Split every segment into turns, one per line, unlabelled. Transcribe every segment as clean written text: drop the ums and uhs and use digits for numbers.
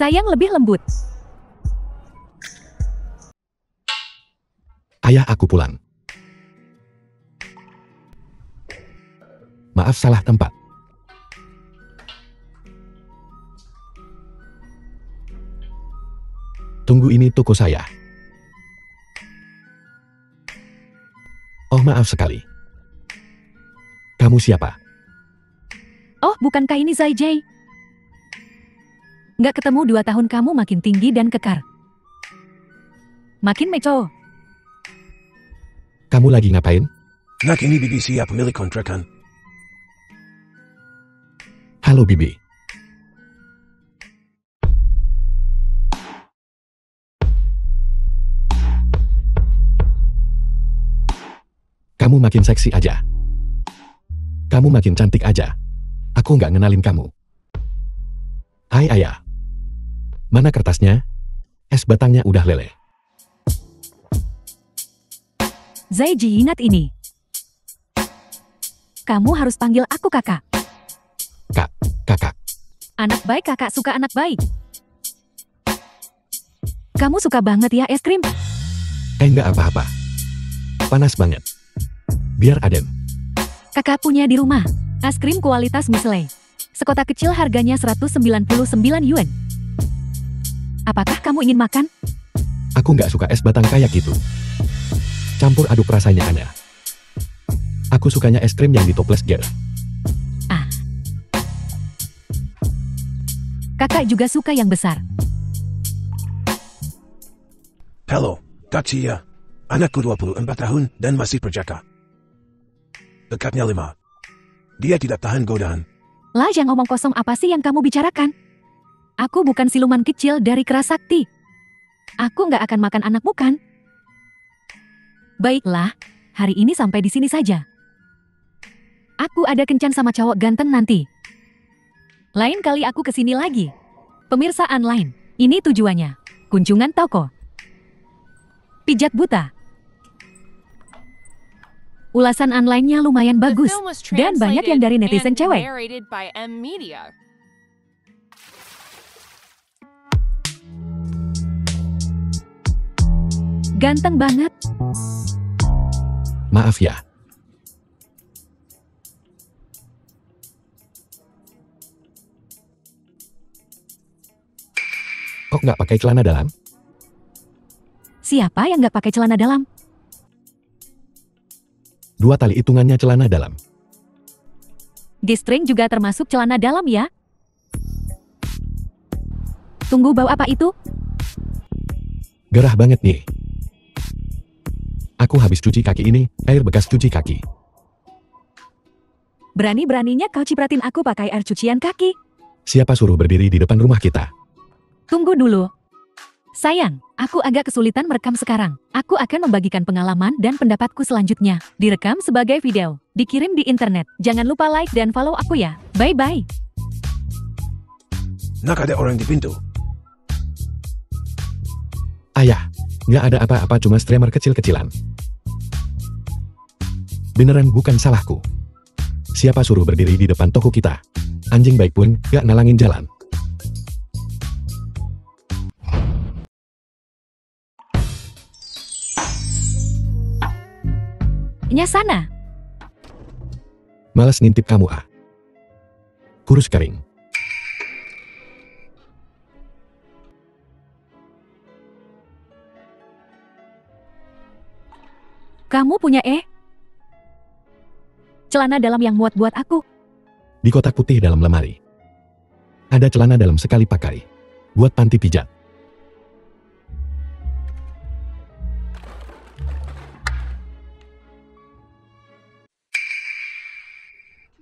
Sayang lebih lembut.
Ayah, aku pulang. Maaf, salah tempat. Tunggu, ini toko saya. Oh, maaf sekali. Kamu siapa?
Oh, bukankah ini Zai Jay? Nggak ketemu 2 tahun, kamu makin tinggi dan kekar. Makin meco.
Kamu lagi ngapain?
Nak, ini Bibi, siap pemilik kontrakan.
Halo, Bibi. Kamu makin seksi aja. Kamu makin cantik aja. Aku nggak ngenalin kamu. Hai ayah. Mana kertasnya? Es batangnya udah leleh.
Zai Ji, ingat ini. Kamu harus panggil aku kakak.
Kakak.
Anak baik, kakak suka anak baik. Kamu suka banget ya es krim?
Nggak apa-apa. Panas banget. Biar adem.
Kakak punya di rumah. Es krim kualitas Michelin. Sekotak kecil, harganya 199 yuan. Apakah kamu ingin makan?
Aku nggak suka es batang kayak gitu. Campur aduk rasanya aneh. Aku sukanya es krim yang ditoples gel.
Kakak juga suka yang besar.
Halo, Kak Cia. Anakku 24 tahun dan masih perjaka. Dekatnya 5. Dia tidak tahan godaan.
Lah, yang ngomong kosong apa sih yang kamu bicarakan? Aku bukan siluman kecil dari Kerasakti. Aku nggak akan makan anakmu kan? Baiklah, hari ini sampai di sini saja. Aku ada kencan sama cowok ganteng nanti. Lain kali aku kesini lagi. Pemirsa online, ini tujuannya. Kunjungan toko. Pijat buta. Ulasan online-nya lumayan bagus. Dan banyak yang dari netizen cewek. Ganteng banget.
Maaf ya. Kok nggak pakai celana dalam?
Siapa yang nggak pakai celana dalam?
2 tali hitungannya celana dalam.
G-string juga termasuk celana dalam ya? Tunggu, bau apa itu?
Gerah banget nih. Aku habis cuci kaki ini, air bekas cuci kaki.
Berani-beraninya kau cipratin aku pakai air cucian kaki.
Siapa suruh berdiri di depan rumah kita?
Tunggu dulu. Sayang, aku agak kesulitan merekam sekarang. Aku akan membagikan pengalaman dan pendapatku selanjutnya. Direkam sebagai video, dikirim di internet. Jangan lupa like dan follow aku ya. Bye-bye.
Nak, ada orang di pintu.
Ayah, nggak ada apa-apa, cuma streamer kecil-kecilan. Beneran bukan salahku. Siapa suruh berdiri di depan toko kita? Anjing baik pun nggak nalangin jalan.
Nya sana.
Males ngintip kamu ah. Kurus kering.
Kamu punya celana dalam yang muat buat aku.
Di kotak putih dalam lemari. Ada celana dalam sekali pakai. Buat panti pijat.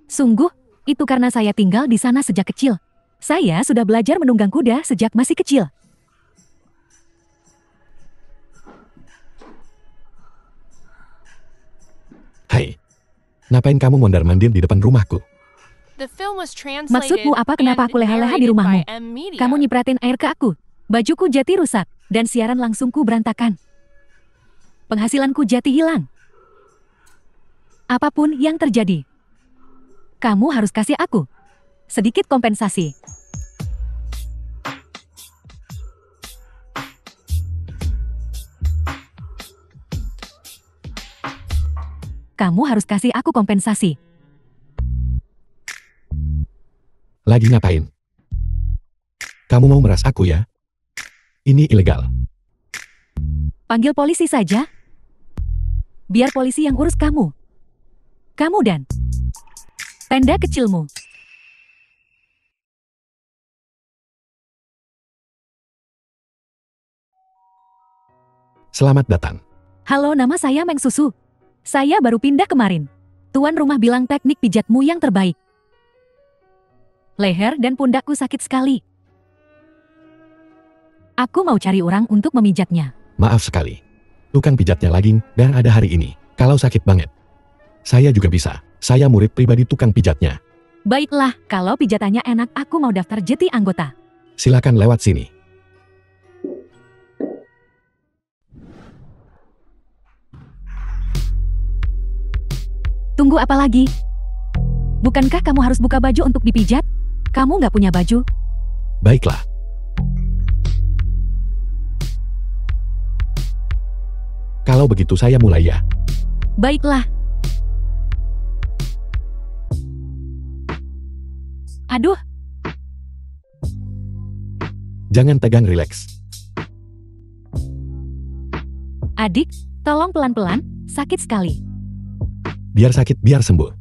Sungguh, itu karena saya tinggal di sana sejak kecil. Saya sudah belajar menunggang kuda sejak masih kecil.
Hai, ngapain kamu mondar-mandir di depan rumahku?
Maksudmu apa? Kenapa aku leha-leha di rumahmu? Kamu nyipratin air ke aku. Bajuku jadi rusak, dan siaran langsungku berantakan. Penghasilanku jadi hilang. Apapun yang terjadi, kamu harus kasih aku sedikit kompensasi. kamu harus kasih aku kompensasi.
Lagi ngapain? Kamu mau meras aku ya? Ini ilegal.
Panggil polisi saja. Biar polisi yang urus kamu. Kamu dan tenda kecilmu.
Selamat datang.
Halo, nama saya Meng Susu. Saya baru pindah kemarin. Tuan rumah bilang teknik pijatmu yang terbaik. Leher dan pundakku sakit sekali. Aku mau cari orang untuk memijatnya.
Maaf sekali. Tukang pijatnya lagi dan ada hari ini. Kalau sakit banget. Saya juga bisa. Saya murid pribadi tukang pijatnya.
Baiklah, kalau pijatannya enak aku mau daftar jadi anggota.
Silakan lewat sini.
Tunggu apa lagi? Bukankah kamu harus buka baju untuk dipijat? Kamu nggak punya baju?
Baiklah. Kalau begitu saya mulai ya.
Baiklah. Aduh,
Jangan tegang, rileks.
adik, tolong pelan-pelan, sakit sekali.
Biar sakit, biar sembuh.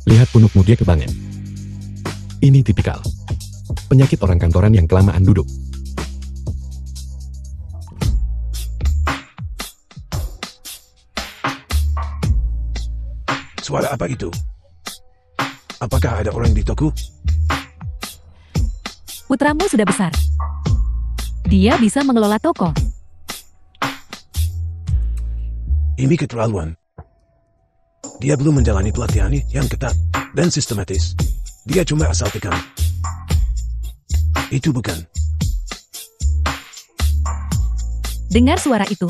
Lihat punukmu, dia kebangen. Ini tipikal. Penyakit orang kantoran yang kelamaan duduk.
Suara apa itu? Apakah ada orang di toko?
Putramu sudah besar. Dia bisa mengelola toko.
Ini keterlaluan. Dia belum menjalani pelatihan yang ketat dan sistematis. Dia cuma asal tekan. Itu bukan.
Dengar suara itu?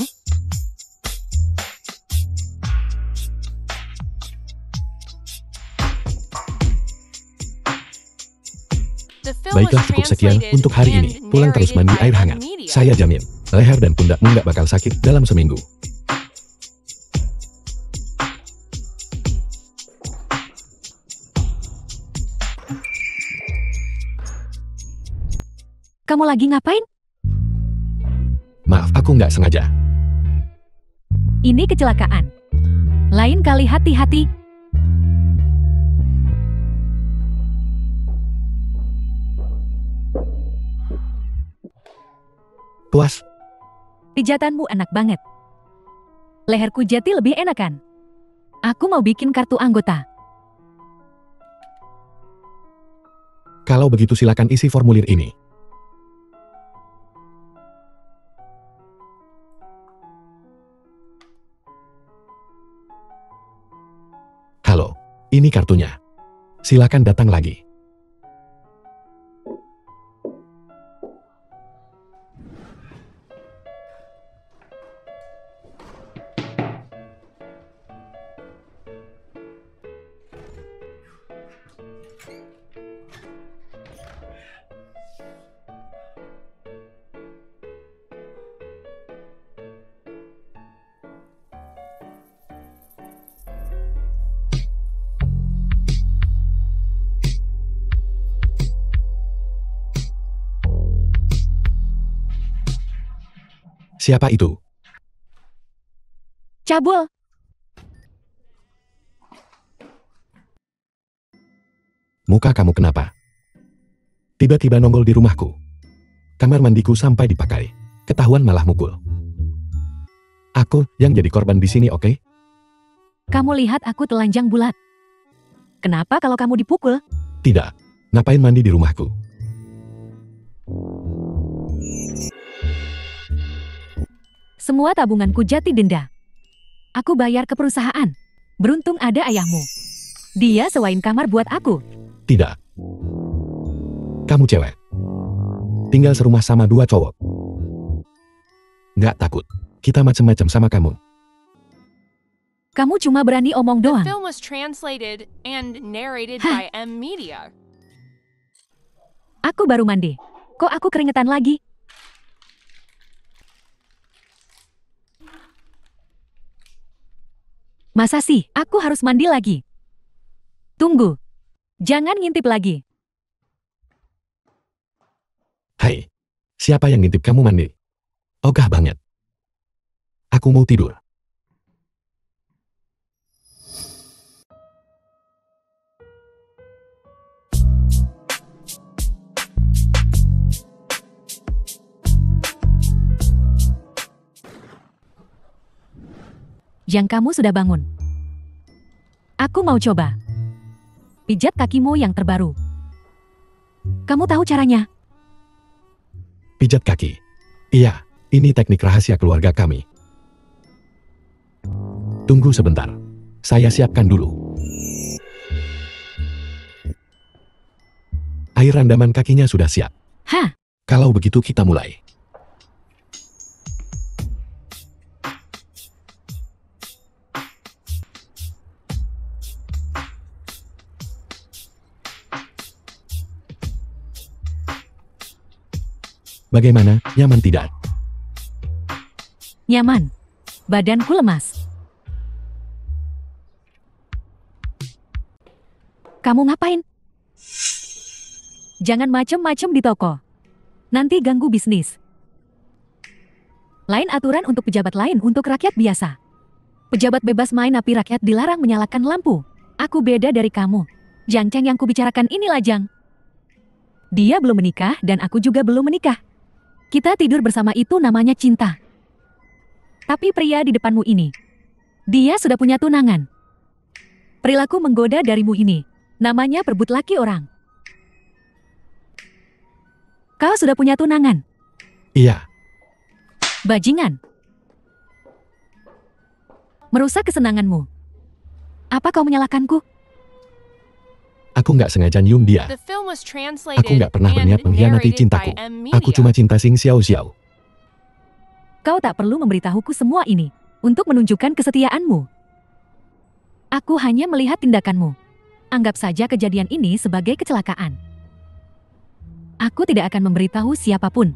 Baiklah, cukup sekian untuk hari ini. Pulang terus mandi air hangat. Saya jamin, leher dan pundakmu nggak bakal sakit dalam seminggu.
Kamu lagi ngapain?
Maaf, aku nggak sengaja.
Ini kecelakaan. Lain kali hati-hati.
Puas?
Pijatanmu enak banget. Leherku jati lebih enakan. Aku mau bikin kartu anggota.
Kalau begitu silakan isi formulir ini. Halo, ini kartunya. Silakan datang lagi. Siapa itu?
Cabul.
Muka kamu kenapa? Tiba-tiba nongol di rumahku. Kamar mandiku sampai dipakai. Ketahuan malah mukul. Aku yang jadi korban di sini, oke?
Kamu lihat aku telanjang bulat. Kenapa kalau kamu dipukul?
Tidak. Ngapain mandi di rumahku?
Semua tabunganku jati denda. Aku bayar ke perusahaan. Beruntung ada ayahmu. Dia sewain kamar buat aku.
Tidak. Kamu cewek. Tinggal serumah sama dua cowok. Nggak takut. Kita macem-macem sama kamu.
Kamu cuma berani omong
The
doang.
film was translated and narrated
Hah.
by M Media.
Aku baru mandi. Kok aku keringetan lagi? Masa sih, aku harus mandi lagi? Tunggu. Jangan ngintip lagi.
Hai, siapa yang ngintip kamu mandi? Ogah banget. Aku mau tidur.
Yang kamu sudah bangun. Aku mau coba. Pijat kakimu yang terbaru. Kamu tahu caranya?
Pijat kaki. Iya, ini teknik rahasia keluarga kami. Tunggu sebentar. Saya siapkan dulu. Air rendaman kakinya sudah siap.
Hah?
Kalau begitu kita mulai. Bagaimana, nyaman tidak?
Nyaman. Badanku lemas. Kamu ngapain? Jangan macem-macem di toko. Nanti ganggu bisnis. Lain aturan untuk pejabat lain untuk rakyat biasa. Pejabat bebas main api, rakyat dilarang menyalakan lampu. Aku beda dari kamu. Jangceng yang kubicarakan ini lajang. Dia belum menikah dan aku juga belum menikah. Kita tidur bersama itu namanya cinta. Tapi pria di depanmu ini, dia sudah punya tunangan. Perilaku menggoda darimu ini, namanya perebut laki orang. Kau sudah punya tunangan?
Iya,
Bajingan. Merusak kesenanganmu. Apa kau menyalahkanku?
aku nggak sengaja nyium dia.
The film was translated
Aku nggak pernah
and
berniat mengkhianati
narrated
cintaku.
by M
Aku
Media.
cuma cinta Sing Xiao Xiao.
Kau tak perlu memberitahuku semua ini untuk menunjukkan kesetiaanmu. Aku hanya melihat tindakanmu. Anggap saja kejadian ini sebagai kecelakaan. Aku tidak akan memberitahu siapapun.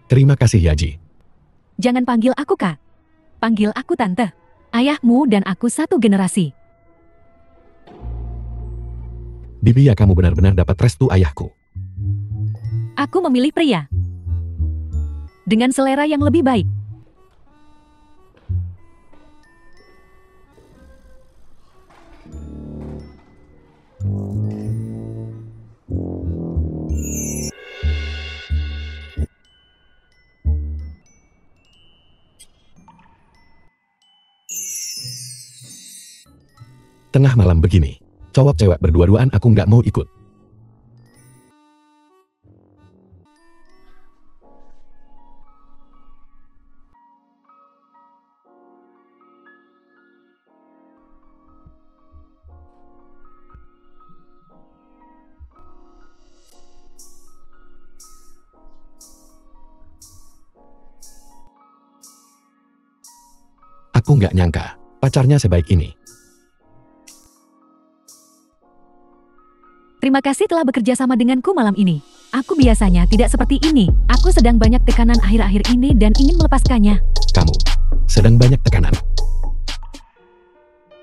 Terima kasih Yaji.
Jangan panggil aku Kak. Panggil aku Tante. Ayahmu dan aku satu generasi.
Bibi, ya kamu benar-benar dapat restu ayahku.
Aku memilih pria. Dengan selera yang lebih baik.
Tengah malam begini, cowok cewek berdua-duaan aku nggak mau ikut. Aku nggak nyangka, pacarnya sebaik ini.
Terima kasih telah bekerja sama denganku malam ini. Aku biasanya tidak seperti ini. Aku sedang banyak tekanan akhir-akhir ini dan ingin melepaskannya.
Kamu sedang banyak tekanan.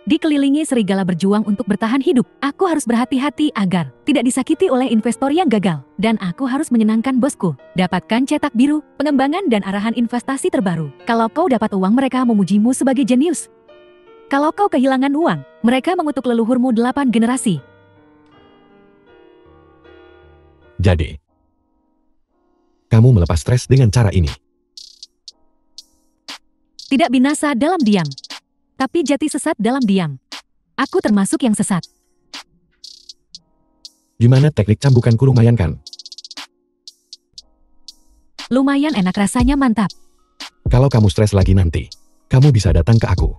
Dikelilingi serigala berjuang untuk bertahan hidup. Aku harus berhati-hati agar tidak disakiti oleh investor yang gagal. Dan aku harus menyenangkan bosku. Dapatkan cetak biru, pengembangan dan arahan investasi terbaru. Kalau kau dapat uang, mereka memujimu sebagai jenius. Kalau kau kehilangan uang, mereka mengutuk leluhurmu 8 generasi.
Jadi, kamu melepas stres dengan cara ini.
Tidak binasa dalam diam, tapi jati sesat dalam diam. Aku termasuk yang sesat.
Gimana teknik cambukanku, lumayan kan?
Lumayan enak, rasanya mantap.
Kalau kamu stres lagi nanti, kamu bisa datang ke aku.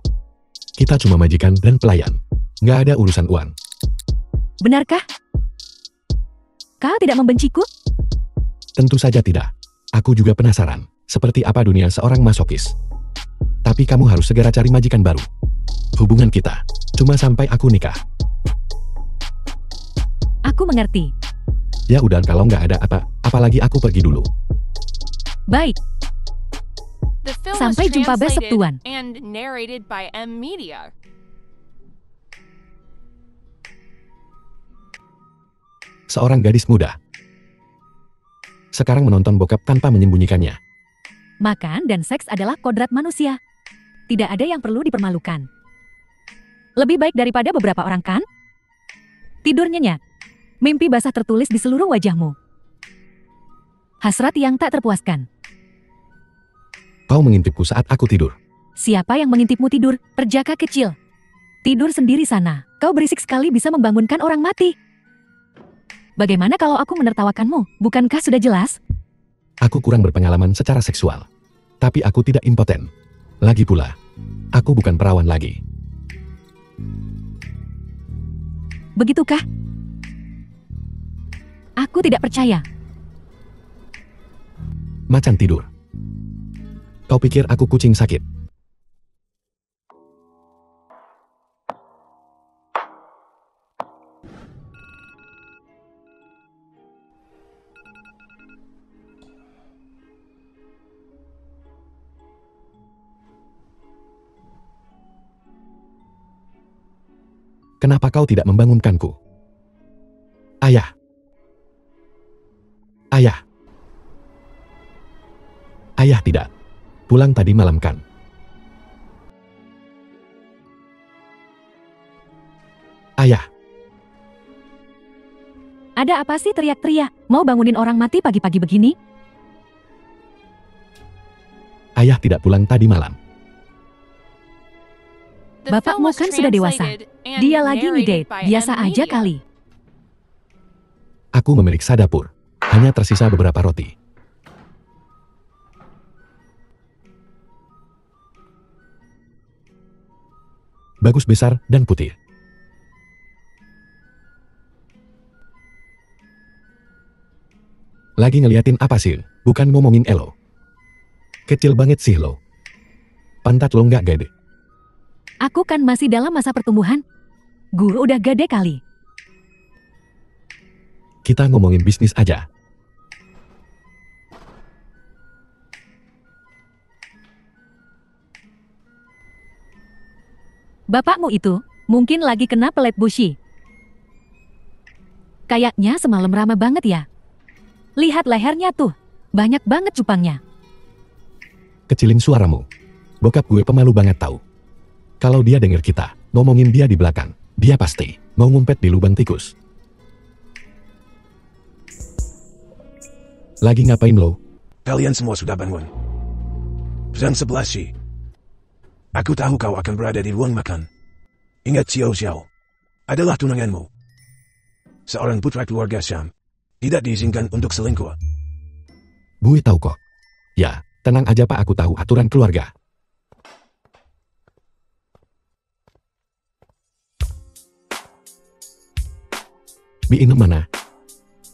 Kita cuma majikan dan pelayan. Nggak ada urusan uang.
Benarkah? Kau tidak membenciku?
Tentu saja tidak. Aku juga penasaran, seperti apa dunia seorang masokis. Tapi kamu harus segera cari majikan baru. Hubungan kita cuma sampai aku nikah.
Aku mengerti.
Ya udah, kalau nggak ada apa, apalagi aku pergi dulu.
Baik.
The film
Sampai
was
jumpa besok,
translated
Tuan.
and narrated by M Media.
Seorang gadis muda. Sekarang menonton bokep tanpa menyembunyikannya.
Makan dan seks adalah kodrat manusia. Tidak ada yang perlu dipermalukan. Lebih baik daripada beberapa orang, kan? Tidur nyenyak. Mimpi basah tertulis di seluruh wajahmu. Hasrat yang tak terpuaskan.
Kau mengintipku saat aku tidur.
Siapa yang mengintipmu tidur? Perjaka kecil. Tidur sendiri sana. Kau berisik sekali, bisa membangunkan orang mati. Bagaimana kalau aku menertawakanmu? Bukankah sudah jelas?
Aku kurang berpengalaman secara seksual. Tapi aku tidak impoten. Lagi pula, aku bukan perawan lagi.
Begitukah? Aku tidak percaya.
Macan tidur. Kau pikir aku kucing sakit? Kenapa kau tidak membangunkanku? Ayah. Ayah. Ayah tidak. Pulang tadi malam kan? Ayah.
Ada apa sih teriak-teriak? Mau bangunin orang mati pagi-pagi begini?
Ayah tidak pulang tadi malam.
The
Bapakmu
film was
kan sudah dewasa.
translated and
Dia lagi
narrated
ngedate.
by
Biasa
M
aja
Media.
kali.
Aku memeriksa dapur. Hanya tersisa beberapa roti. Bagus, besar dan putih. Lagi ngeliatin apa sih? Bukan ngomongin Elo. Kecil banget sih lo. Pantat lo nggak gede.
Aku kan masih dalam masa pertumbuhan. Guru udah gede kali.
Kita ngomongin bisnis aja.
Bapakmu itu mungkin lagi kena pelet bushi. Kayaknya semalam ramai banget ya. Lihat lehernya tuh. Banyak banget cupangnya.
Kecilin suaramu. Bokap gue pemalu banget tahu. Kalau dia denger kita ngomongin dia di belakang, dia pasti mau ngumpet di lubang tikus. Lagi ngapain lo?
Kalian semua sudah bangun. Jam 11 sih. Aku tahu kau akan berada di ruang makan. Ingat Xiao Xiao. Adalah tunanganmu. Seorang putra keluarga Syam. Tidak diizinkan untuk selingkuh.
Gue tahu kok. Ya, tenang aja Pak, aku tahu aturan keluarga. Biinem mana?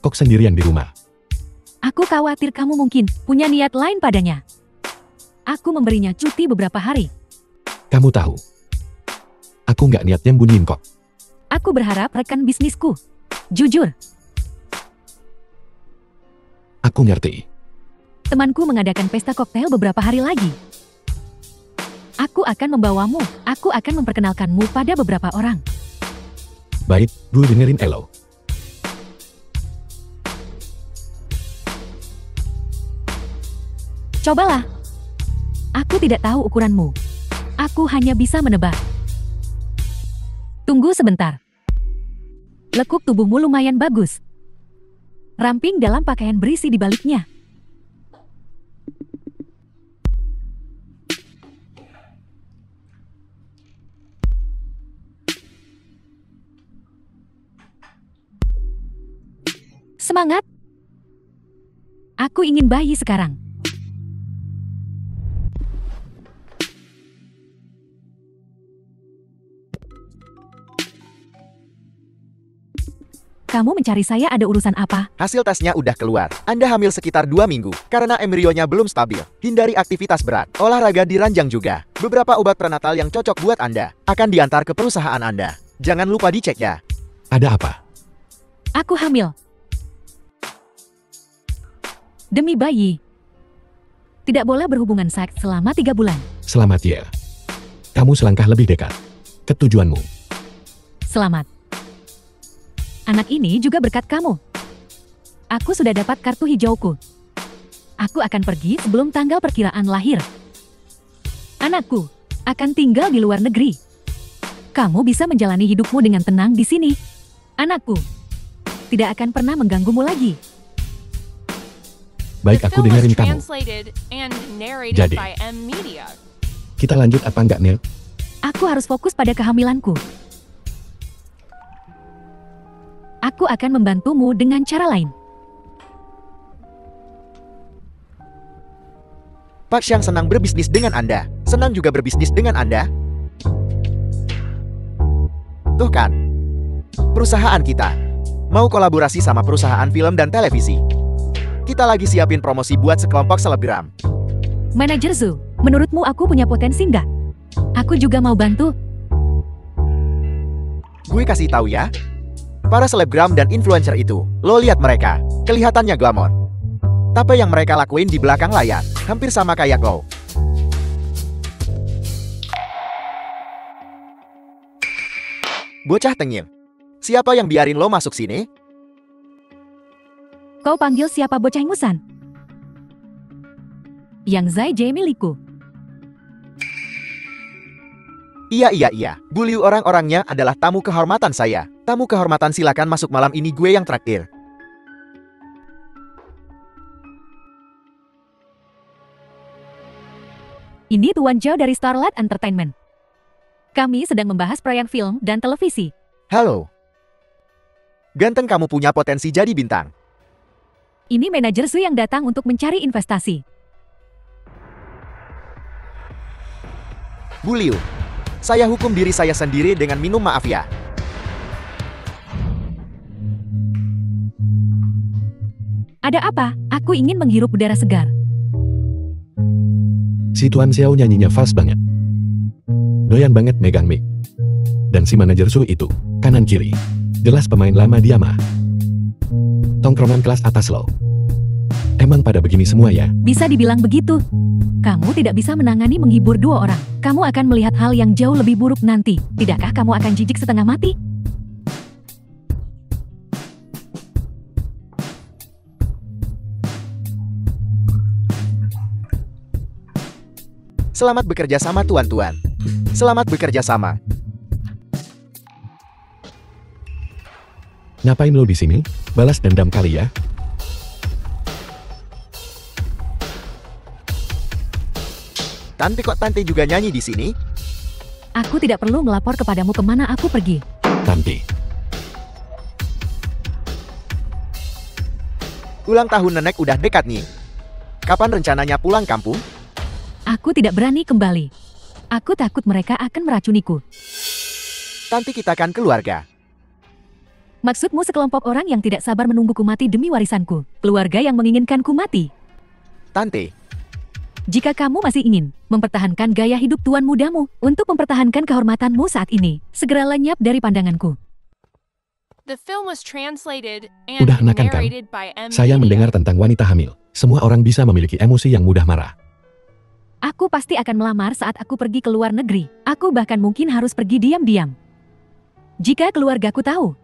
Kok sendirian di rumah?
Aku khawatir kamu mungkin punya niat lain padanya. Aku memberinya cuti beberapa hari.
Kamu tahu. Aku nggak niat nyembunyiin kok.
Aku berharap rekan bisnisku. Jujur,
Aku ngerti.
temanku mengadakan pesta koktail beberapa hari lagi. Aku akan membawamu. Aku akan memperkenalkanmu pada beberapa orang.
Baik, gue dengerin Elo.
Cobalah. Aku tidak tahu ukuranmu. Aku hanya bisa menebak. Tunggu sebentar. Lekuk tubuhmu lumayan bagus. Ramping dalam pakaian berisi di baliknya. Semangat! Aku ingin bayi sekarang. Kamu mencari saya ada urusan apa?
Hasil tesnya udah keluar. Anda hamil sekitar 2 minggu. Karena embrionya belum stabil. Hindari aktivitas berat. Olahraga diranjang juga. Beberapa obat prenatal yang cocok buat Anda akan diantar ke perusahaan Anda. Jangan lupa dicek ya.
Ada apa?
Aku hamil. Demi bayi. Tidak boleh berhubungan seks selama 3 bulan.
Selamat ya. Kamu selangkah lebih dekat ke tujuanmu.
Selamat. Anak ini juga berkat kamu. Aku sudah dapat kartu hijauku. Aku akan pergi sebelum tanggal perkiraan lahir. Anakku akan tinggal di luar negeri. Kamu bisa menjalani hidupmu dengan tenang di sini. Anakku tidak akan pernah mengganggumu lagi.
Baik,
The
aku
film was
dengerin kamu.
translated and narrated
Jadi.
by M Media.
Kita lanjut apa enggak, Neil?
Aku harus fokus pada kehamilanku. Aku akan membantumu dengan cara lain.
Pak Xiang senang berbisnis dengan Anda. Senang juga berbisnis dengan Anda. Tuh kan, perusahaan kita mau kolaborasi sama perusahaan film dan televisi. Kita lagi siapin promosi buat sekelompok selebgram.
Manajer Zhu, menurutmu aku punya potensi nggak? Aku juga mau bantu.
Gue kasih tahu ya. Para selebgram dan influencer itu, lo lihat mereka, kelihatannya glamor. Tapi yang mereka lakuin di belakang layar, hampir sama kayak lo. Bocah tengil. Siapa yang biarin lo masuk sini?
Kau panggil siapa bocah ingusan? Yang Zai Jie milikku.
Iya. Buliu orang-orangnya adalah tamu kehormatan saya. Tamu kehormatan, silakan masuk, malam ini gue yang traktir.
Ini Tuan Zhao dari Starlight Entertainment. Kami sedang membahas proyek film dan televisi.
Halo. Ganteng, kamu punya potensi jadi bintang.
Ini manajer Zhu yang datang untuk mencari investasi.
Buliu, saya hukum diri saya sendiri dengan minum, maaf ya.
Ada apa? Aku ingin menghirup udara segar.
Si Tuan Xiao nyanyinya fals banget. Doyan banget megang mic. Dan si manajer Su itu, kanan kiri. Jelas pemain lama dia mah. Tongkrongan kelas atas loh. Emang pada begini semua ya?
Bisa dibilang begitu. Kamu tidak bisa menangani menghibur 2 orang. Kamu akan melihat hal yang jauh lebih buruk nanti. Tidakkah kamu akan jijik setengah mati?
Selamat bekerja sama, tuan-tuan. Selamat bekerja sama.
Ngapain lo di sini? Balas dendam kali ya?
Tante, kok Tante juga nyanyi di sini?
Aku tidak perlu melapor kepadamu kemana aku pergi.
Tanti.
Ulang tahun nenek udah dekat nih. Kapan rencananya pulang kampung?
Aku tidak berani kembali. Aku takut mereka akan meracuniku.
Tante, kita kan keluarga.
Maksudmu sekelompok orang yang tidak sabar menungguku mati demi warisanku. Keluarga yang menginginkanku mati.
Tante,
Jika kamu masih ingin mempertahankan gaya hidup tuan mudamu untuk mempertahankan kehormatanmu saat ini, segera lenyap dari pandanganku.
The film was translated and
Udah enakan kan?
narrated by M
Saya
Media.
mendengar tentang wanita hamil. Semua orang bisa memiliki emosi yang mudah marah.
Aku pasti akan melamar saat aku pergi ke luar negeri. Aku bahkan mungkin harus pergi diam-diam. Jika keluargaku tahu,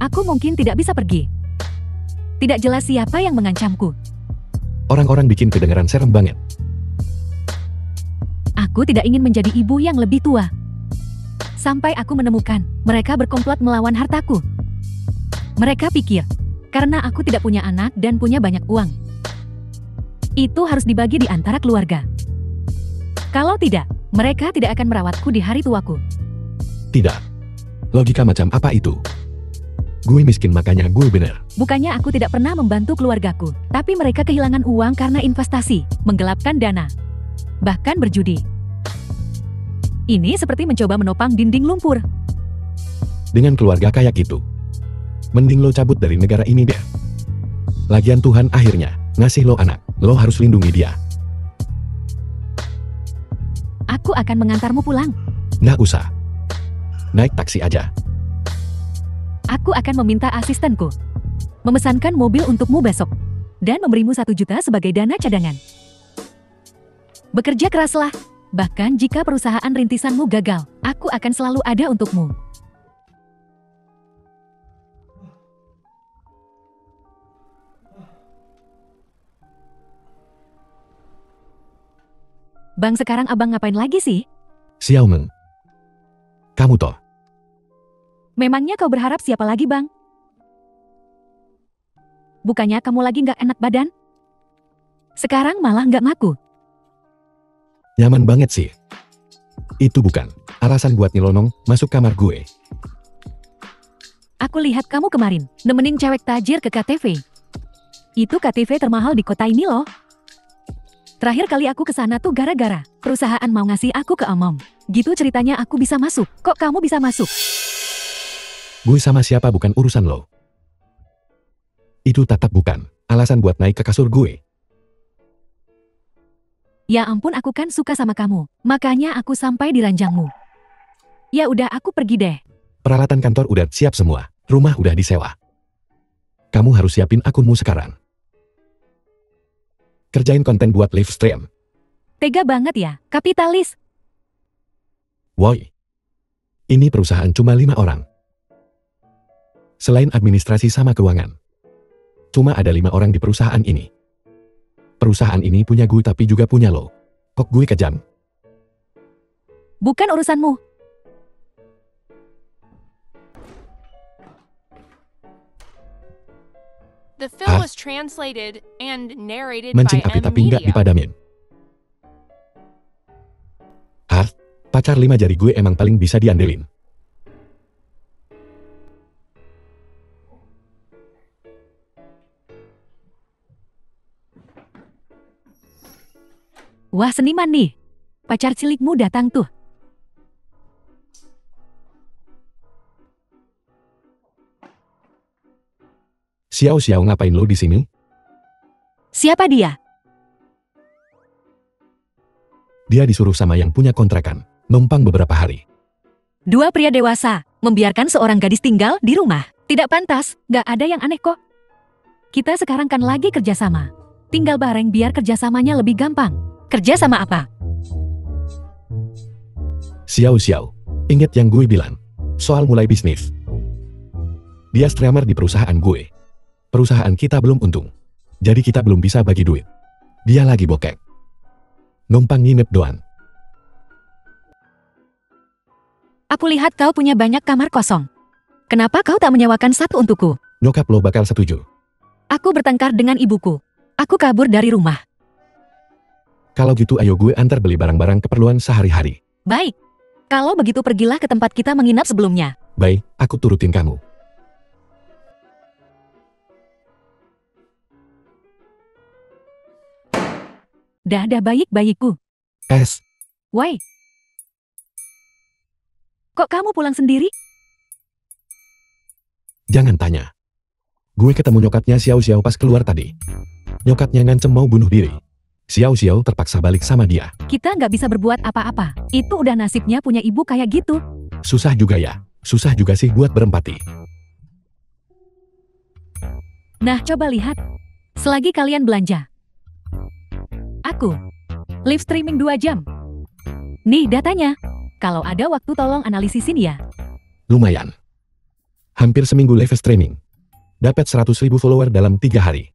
aku mungkin tidak bisa pergi. Tidak jelas siapa yang mengancamku.
Orang-orang bikin kedengaran serem banget.
Aku tidak ingin menjadi ibu yang lebih tua. Sampai aku menemukan mereka berkomplot melawan hartaku. Mereka pikir, karena aku tidak punya anak dan punya banyak uang, itu harus dibagi di antara keluarga. Kalau tidak, mereka tidak akan merawatku di hari tuaku.
Tidak. Logika macam apa itu? Gue miskin makanya gue bener.
Bukannya aku tidak pernah membantu keluargaku, tapi mereka kehilangan uang karena investasi, menggelapkan dana, bahkan berjudi. Ini seperti mencoba menopang dinding lumpur.
Dengan keluarga kayak gitu, mending lo cabut dari negara ini deh. Lagian Tuhan akhirnya ngasih lo anak, lo harus lindungi dia.
Aku akan mengantarmu pulang.
Nggak usah. Naik taksi aja.
Aku akan meminta asistenku memesankan mobil untukmu besok. dan memberimu 1 juta sebagai dana cadangan. Bekerja keraslah. Bahkan jika perusahaan rintisanmu gagal, aku akan selalu ada untukmu. Bang, sekarang abang ngapain lagi sih?
Xiao Meng. Kamu toh?
Memangnya kau berharap siapa lagi, Bang? Bukannya kamu lagi nggak enak badan? Sekarang malah nggak ngaku.
Nyaman banget sih. Itu bukan alasan buat nyelonong masuk kamar gue.
Aku lihat kamu kemarin nemenin cewek tajir ke KTV. Itu KTV termahal di kota ini loh. Terakhir kali aku ke sana tuh gara-gara perusahaan mau ngasih aku ke Amom. Gitu ceritanya aku bisa masuk. Kok kamu bisa masuk?
Gue sama siapa bukan urusan lo. Itu tetap bukan alasan buat naik ke kasur gue.
Ya ampun, aku kan suka sama kamu. Makanya aku sampai di ranjangmu. Ya udah, aku pergi deh.
Peralatan kantor udah siap semua. Rumah udah disewa. Kamu harus siapin akunmu sekarang. Kerjain konten buat live stream.
Tega banget ya, kapitalis.
Woi. Ini perusahaan cuma 5 orang. Selain administrasi sama keuangan. Cuma ada 5 orang di perusahaan ini. Perusahaan ini punya gue tapi juga punya lo. Kok gue kejam?
Bukan urusanmu.
The film
Hah?
was translated and narrated
Mancing
by
api
M
tapi nggak
Media.
dipadamin. Pacar 5 jari gue emang paling bisa diandelin.
Wah, seniman nih. Pacar cilikmu datang tuh.
Xiao ngapain lo di sini?
Siapa dia?
Dia disuruh sama yang punya kontrakan, numpang beberapa hari.
2 pria dewasa, membiarkan seorang gadis tinggal di rumah. Tidak pantas, gak ada yang aneh kok. Kita sekarang kan lagi kerjasama. Tinggal bareng biar kerjasamanya lebih gampang. Kerja sama apa?
Xiao, inget yang gue bilang, soal mulai bisnis. Dia streamer di perusahaan gue. Perusahaan kita belum untung. Jadi kita belum bisa bagi duit. Dia lagi bokek. Numpang nginep doang.
Aku lihat kau punya banyak kamar kosong. Kenapa kau tak menyewakan 1 untukku?
Nyokap lo bakal setuju.
Aku bertengkar dengan ibuku. Aku kabur dari rumah.
Kalau gitu ayo gue antar beli barang-barang keperluan sehari-hari.
Baik. Kalau begitu pergilah ke tempat kita menginap sebelumnya.
Baik, aku turutin kamu.
Dah baik-baikku. Woi. Kok kamu pulang sendiri?
Jangan tanya. Gue ketemu nyokapnya Xiao pas keluar tadi. Nyokapnya ngancem mau bunuh diri. Xiao terpaksa balik sama dia.
Kita nggak bisa berbuat apa-apa. Itu udah nasibnya punya ibu kayak gitu.
Susah juga ya. Susah juga sih buat berempati.
Nah, coba lihat. Selagi kalian belanja. Aku. Live streaming 2 jam. Nih datanya. Kalau ada waktu tolong analisisin ya.
Lumayan. Hampir seminggu live streaming. Dapat 100.000 follower dalam 3 hari.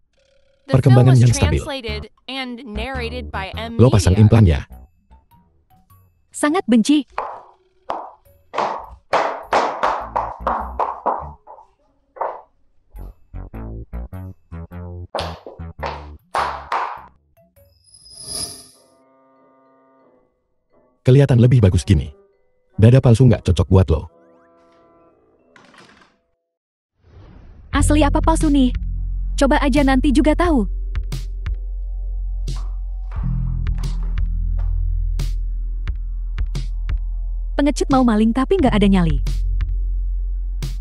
The film
Perkembangan
was
yang stabil.
translated and narrated by M
Lo pasang
Media.
implan ya.
Sangat benci.
Kelihatan lebih bagus gini. Dada palsu nggak cocok buat lo.
Asli apa palsu nih? Coba aja nanti juga tahu. Pengecut mau maling tapi nggak ada nyali.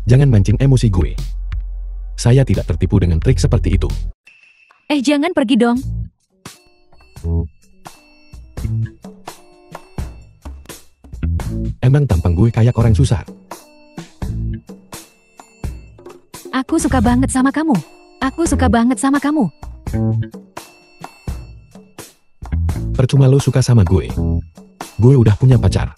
Jangan mancing emosi gue. Saya tidak tertipu dengan trik seperti itu.
Jangan pergi dong.
Emang tampang gue kayak orang susah.
Aku suka banget sama kamu. Aku suka banget sama kamu.
Percuma lo suka sama gue. Gue udah punya pacar.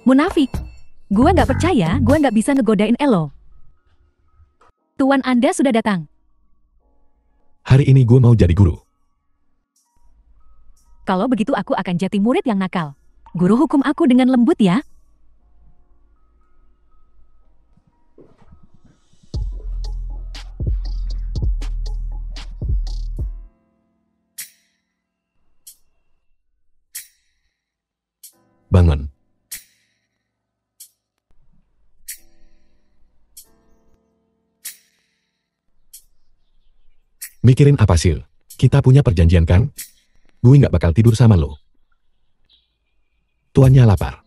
Munafik. Gue nggak percaya, gue nggak bisa ngegodain Elo. Tuan Anda sudah datang.
Hari ini gue mau jadi guru.
Kalau begitu aku akan jadi murid yang nakal. Guru hukum aku dengan lembut ya.
Bangun. Mikirin apa sih? Kita punya perjanjian kan? Gue nggak bakal tidur sama lo. Tuannya lapar.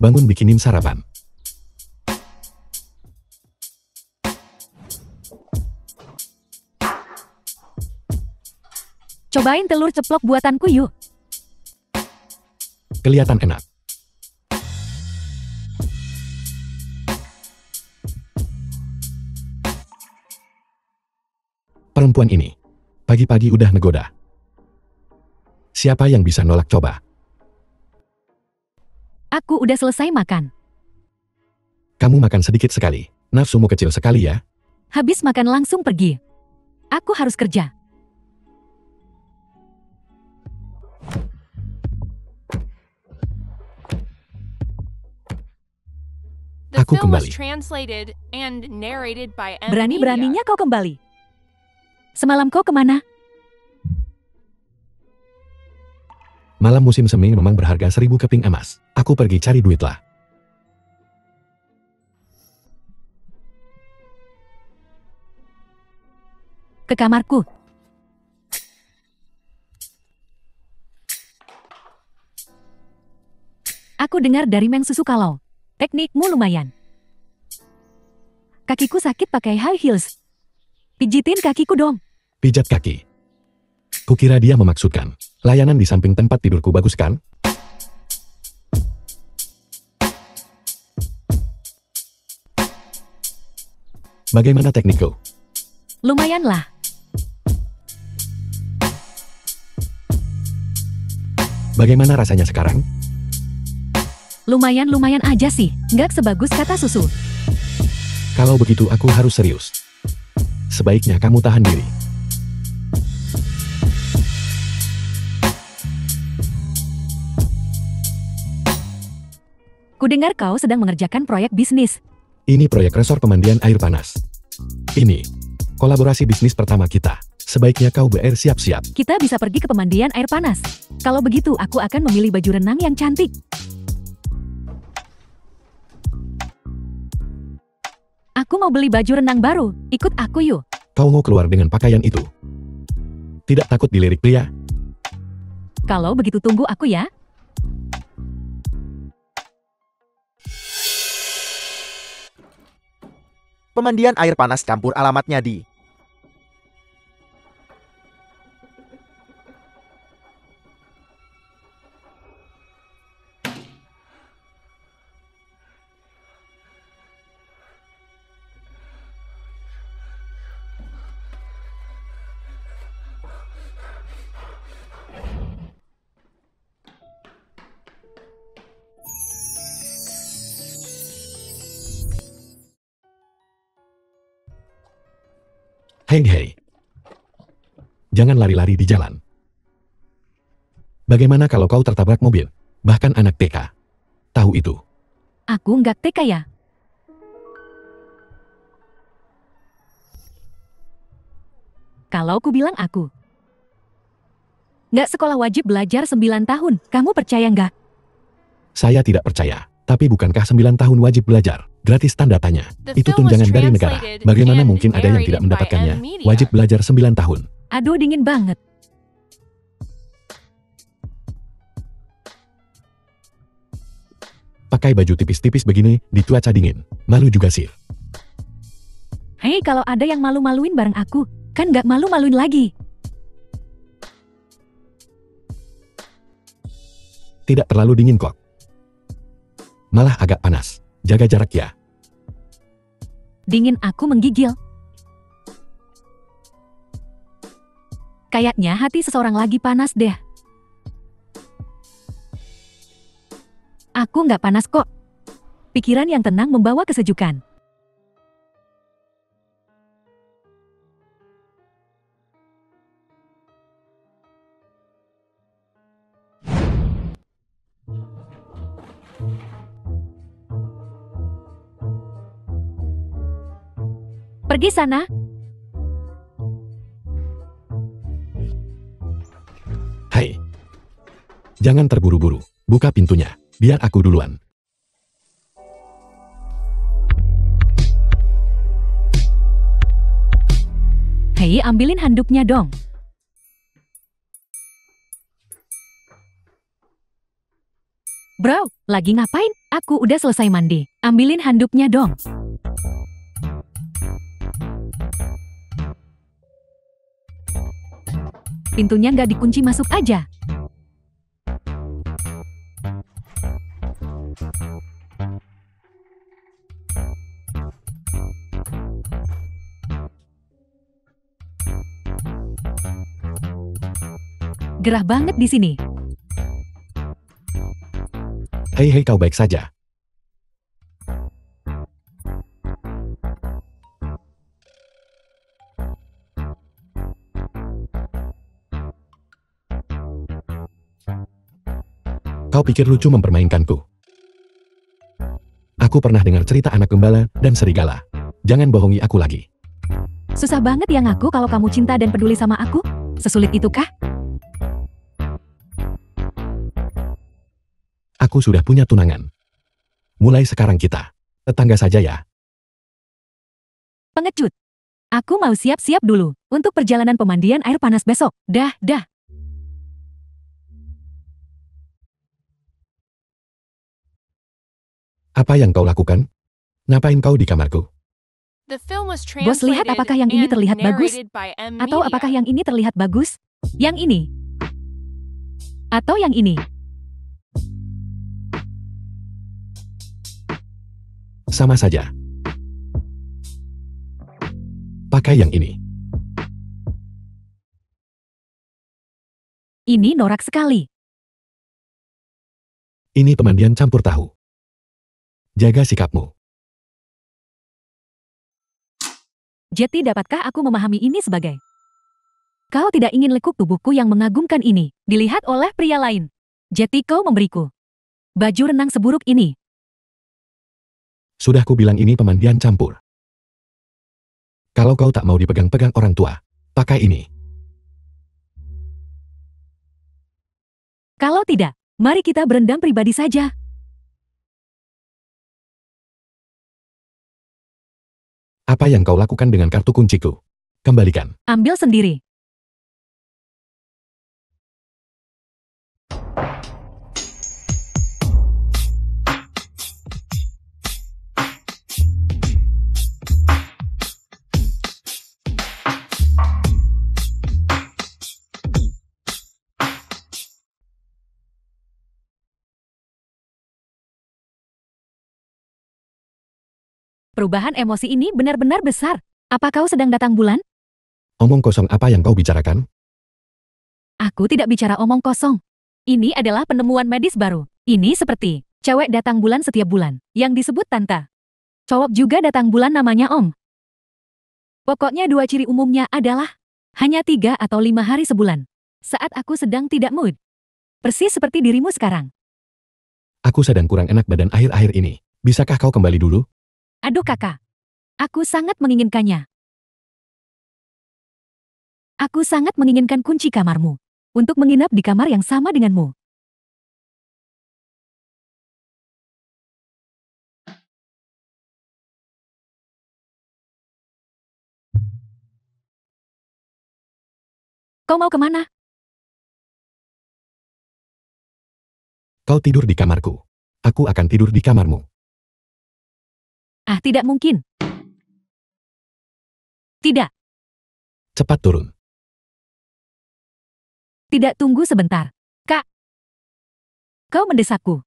Bangun bikinin sarapan.
Cobain telur ceplok buatanku yuk.
Kelihatan enak. Perempuan ini, pagi-pagi udah negoda. Siapa yang bisa nolak coba?
Aku udah selesai makan.
Kamu makan sedikit sekali, nafsumu kecil sekali ya.
Habis makan langsung pergi. Aku harus kerja.
The
Aku
film was
kembali.
translated and narrated by M.
Berani-beraninya kau kembali. Semalam kau kemana?
Malam musim semi memang berharga 1000 keping emas. Aku pergi cari duit lah.
Ke kamarku. Aku dengar dari Meng Susu kalau teknikmu lumayan. Kakiku sakit pakai high heels. Pijitin kakiku dong.
Pijat kaki. Kukira dia memaksudkan, layanan di samping tempat tidurku bagus kan? Bagaimana teknikku?
Lumayan lah.
Bagaimana rasanya sekarang?
Lumayan-lumayan aja sih. Nggak sebagus kata susu.
Kalau begitu aku harus serius. Sebaiknya kamu tahan diri.
Kudengar kau sedang mengerjakan proyek bisnis.
Ini proyek resor pemandian air panas. Ini kolaborasi bisnis pertama kita. Sebaiknya kau siap-siap.
Kita bisa pergi ke pemandian air panas. Kalau begitu aku akan memilih baju renang yang cantik. Aku mau beli baju renang baru. Ikut aku yuk.
Kau mau keluar dengan pakaian itu? Tidak takut dilirik pria?
Kalau begitu tunggu aku ya.
Pemandian air panas campur alamatnya di
Hei. Jangan lari-lari di jalan. Bagaimana kalau kau tertabrak mobil? Bahkan anak TK. Tahu itu.
Aku nggak TK ya. Kalau ku bilang aku nggak sekolah wajib belajar 9 tahun, kamu percaya nggak?
Saya tidak percaya. Tapi bukankah 9 tahun wajib belajar? Gratis tanda tanya.
The
Itu
film was
tunjangan dari negara.
translated
Bagaimana
and
mungkin ada yang tidak
narrated by
mendapatkannya?
M Media.
Wajib belajar 9 tahun.
Aduh dingin banget.
Pakai baju tipis-tipis begini di cuaca dingin. Malu juga sih.
Hei, kalau ada yang malu-maluin bareng aku, kan nggak malu-maluin lagi.
Tidak terlalu dingin kok. Malah agak panas. Jaga jarak ya.
Dingin aku menggigil. Kayaknya hati seseorang lagi panas deh. Aku nggak panas kok. Pikiran yang tenang membawa kesejukan. Pergi sana.
Hai. Jangan terburu-buru. Buka pintunya. Biar aku duluan.
Hei, ambilin handuknya dong. Bro, lagi ngapain? Aku udah selesai mandi. Ambilin handuknya dong. Pintunya nggak dikunci, masuk aja. Gerah banget di sini.
Hei kau baik saja. Kau pikir lucu mempermainkanku? Aku pernah dengar cerita anak gembala dan serigala. Jangan bohongi aku lagi.
Susah banget ya ngaku kalau kamu cinta dan peduli sama aku? Sesulit itukah?
Aku sudah punya tunangan. Mulai sekarang kita tetangga saja ya.
Pengecut. Aku mau siap-siap dulu untuk perjalanan pemandian air panas besok. Dah.
Apa yang kau lakukan? Ngapain kau di kamarku?
The film was
Bos, lihat
translated
apakah yang ini
and
terlihat bagus?
narrated by M
Atau
Media.
apakah yang ini terlihat bagus? Yang ini? Atau yang ini?
Sama saja. Pakai yang ini.
Ini norak sekali.
Ini pemandian campur tahu. Jaga sikapmu.
Jetty, dapatkah aku memahami ini sebagai? Kau tidak ingin lekuk tubuhku yang mengagumkan ini dilihat oleh pria lain. Jetty, kau memberiku baju renang seburuk ini.
Sudah ku bilang ini pemandian campur. Kalau kau tak mau dipegang-pegang orang tua, pakai ini.
Kalau tidak, mari kita berendam pribadi saja.
Apa yang kau lakukan dengan kartu kunciku? Kembalikan.
Ambil sendiri. Perubahan emosi ini benar-benar besar. Apa kau sedang datang bulan?
Omong kosong apa yang kau bicarakan?
Aku tidak bicara omong kosong. Ini adalah penemuan medis baru. Ini seperti cewek datang bulan setiap bulan, yang disebut tante. Cowok juga datang bulan namanya om. Pokoknya dua ciri umumnya adalah hanya 3 atau 5 hari sebulan. Saat aku sedang tidak mood. Persis seperti dirimu sekarang.
Aku sedang kurang enak badan akhir-akhir ini. Bisakah kau kembali dulu?
Aduh kakak. Aku sangat menginginkannya. Aku sangat menginginkan kunci kamarmu. Untuk menginap di kamar yang sama denganmu. Kau mau kemana?
Kau tidur di kamarku. Aku akan tidur di kamarmu.
Ah, tidak mungkin. Tidak.
Cepat turun.
Tidak, tunggu sebentar. Kak. Kau mendesakku.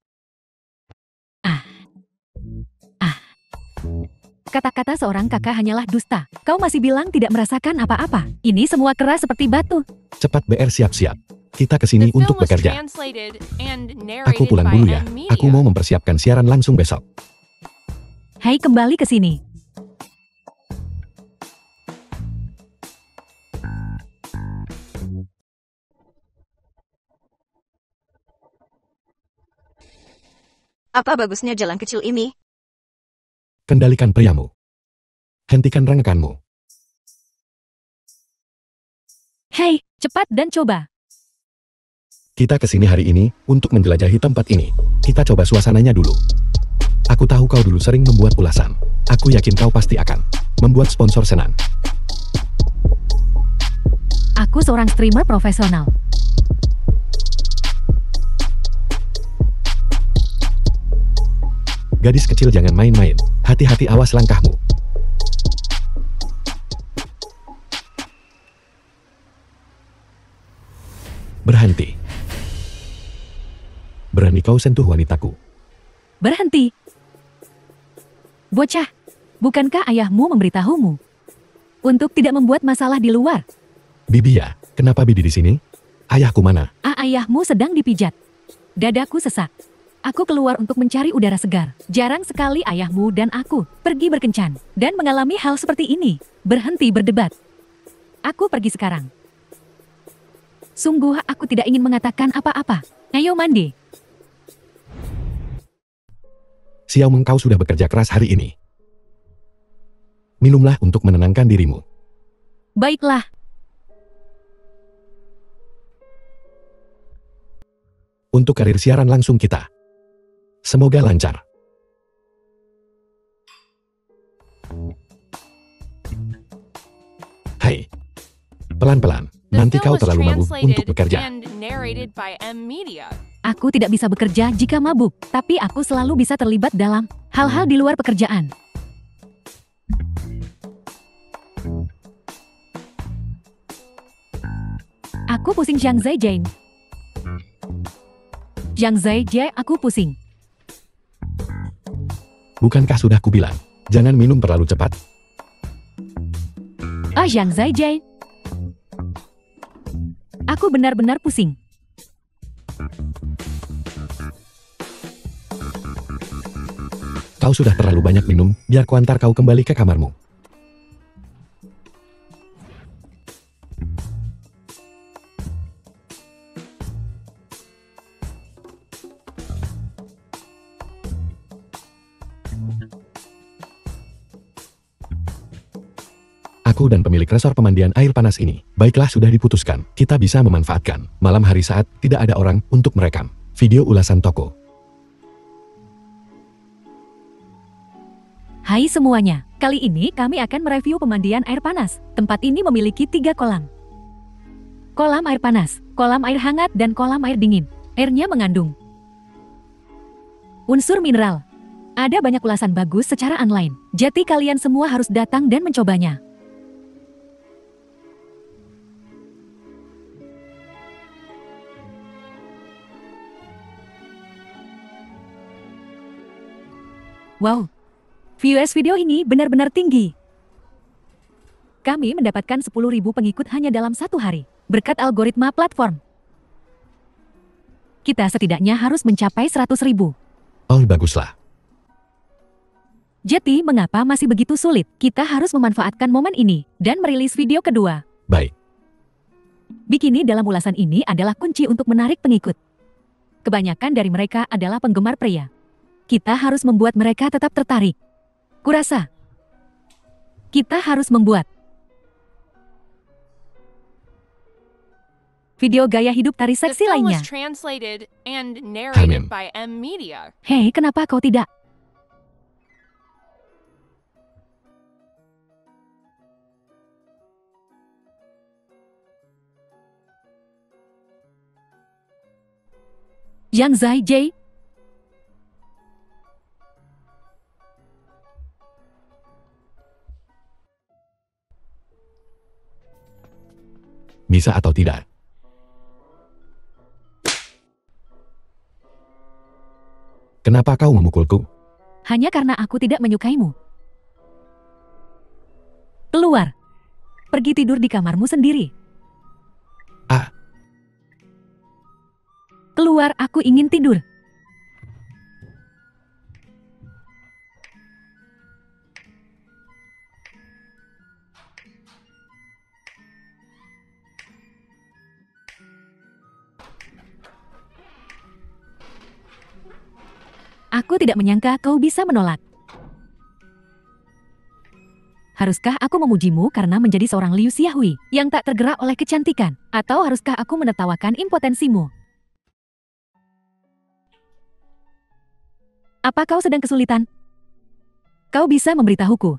Ah. Kata-kata seorang kakak hanyalah dusta. Kau masih bilang tidak merasakan apa-apa. Ini semua keras seperti batu.
Cepat BR siap-siap. Kita
The
kesini
film
untuk
was
bekerja.
translated and
Aku
narrated
pulang
by
dulu ya.
M Media.
Aku mau mempersiapkan siaran langsung besok.
Hai, kembali ke sini.
Apa bagusnya jalan kecil ini?
Kendalikan priamu. Hentikan rengkanmu.
Hei, cepat dan coba.
Kita kesini hari ini untuk menjelajahi tempat ini. Kita coba suasananya dulu. Aku tahu kau dulu sering membuat ulasan. Aku yakin kau pasti akan membuat sponsor senang.
Aku seorang streamer profesional.
Gadis kecil jangan main-main. Hati-hati, awas langkahmu. Berhenti. Berani kau sentuh wanitaku.
Berhenti. Bocah, bukankah ayahmu memberitahumu untuk tidak membuat masalah di luar?
Bibi ya, kenapa Bibi di sini? Ayahku mana?
Ayahmu sedang dipijat. Dadaku sesak. Aku keluar untuk mencari udara segar. Jarang sekali ayahmu dan aku pergi berkencan dan mengalami hal seperti ini. Berhenti berdebat. Aku pergi sekarang. Sungguh aku tidak ingin mengatakan apa-apa. Ayo mandi.
Xiao Meng, kau sudah bekerja keras hari ini. Minumlah untuk menenangkan dirimu.
Baiklah.
Untuk karir siaran langsung kita. Semoga lancar. Hai. Pelan-pelan.
The
Nanti
film
kau
was
terlalu mabuk untuk
translated
bekerja.
and narrated by M Media.
Aku tidak bisa bekerja jika mabuk, tapi aku selalu bisa terlibat dalam hal-hal di luar pekerjaan. Aku pusing Zhang Zai. Zhang Zai, aku pusing.
Bukankah sudah kubilang, jangan minum terlalu cepat?
Zhang Zai. Aku benar-benar pusing.
Kau sudah terlalu banyak minum, biar kuantar kau kembali ke kamarmu. Aku dan pemilik resor pemandian air panas ini, baiklah sudah diputuskan, kita bisa memanfaatkan malam hari saat tidak ada orang untuk merekam video ulasan toko.
Hai semuanya, kali ini kami akan mereview pemandian air panas. Tempat ini memiliki 3 kolam. Kolam air panas, kolam air hangat, dan kolam air dingin. Airnya mengandung unsur mineral. Ada banyak ulasan bagus secara online, jadi kalian semua harus datang dan mencobanya. Wow, views video ini benar-benar tinggi. Kami mendapatkan 10.000 pengikut hanya dalam 1 hari, berkat algoritma platform. Kita setidaknya harus mencapai 100.000.
Oh, baguslah.
Jadi, mengapa masih begitu sulit? Kita harus memanfaatkan momen ini dan merilis video kedua.
Baik.
Bikini dalam ulasan ini adalah kunci untuk menarik pengikut. Kebanyakan dari mereka adalah penggemar pria. Kita harus membuat mereka tetap tertarik. Kurasa kita harus membuat video gaya hidup tari
The
seksi
film
lainnya.
was translated and narrated by M Media.
Hei, kenapa kau tidak? Zhang Zai.
Bisa atau tidak? Kenapa kau memukulku?
Hanya karena aku tidak menyukaimu. Keluar. Pergi tidur di kamarmu sendiri.
Ah,
Keluar, aku ingin tidur. Aku tidak menyangka kau bisa menolak. Haruskah aku memujimu karena menjadi seorang Liu Xiaohui yang tak tergerak oleh kecantikan? Atau haruskah aku menertawakan impotensimu? Apa kau sedang kesulitan? Kau bisa memberitahuku.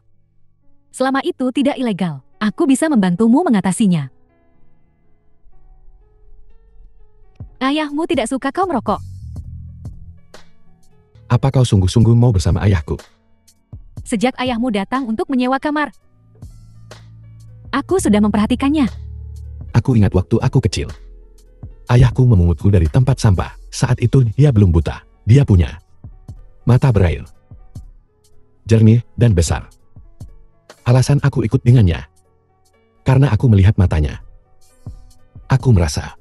Selama itu tidak ilegal, aku bisa membantumu mengatasinya. Ayahmu tidak suka kau merokok.
apa kau sungguh-sungguh mau bersama ayahku?
Sejak ayahmu datang untuk menyewa kamar, aku sudah memperhatikannya.
Aku ingat waktu aku kecil. Ayahku memungutku dari tempat sampah. Saat itu dia belum buta. Dia punya mata berair, jernih dan besar. Alasan aku ikut dengannya, karena aku melihat matanya. Aku merasa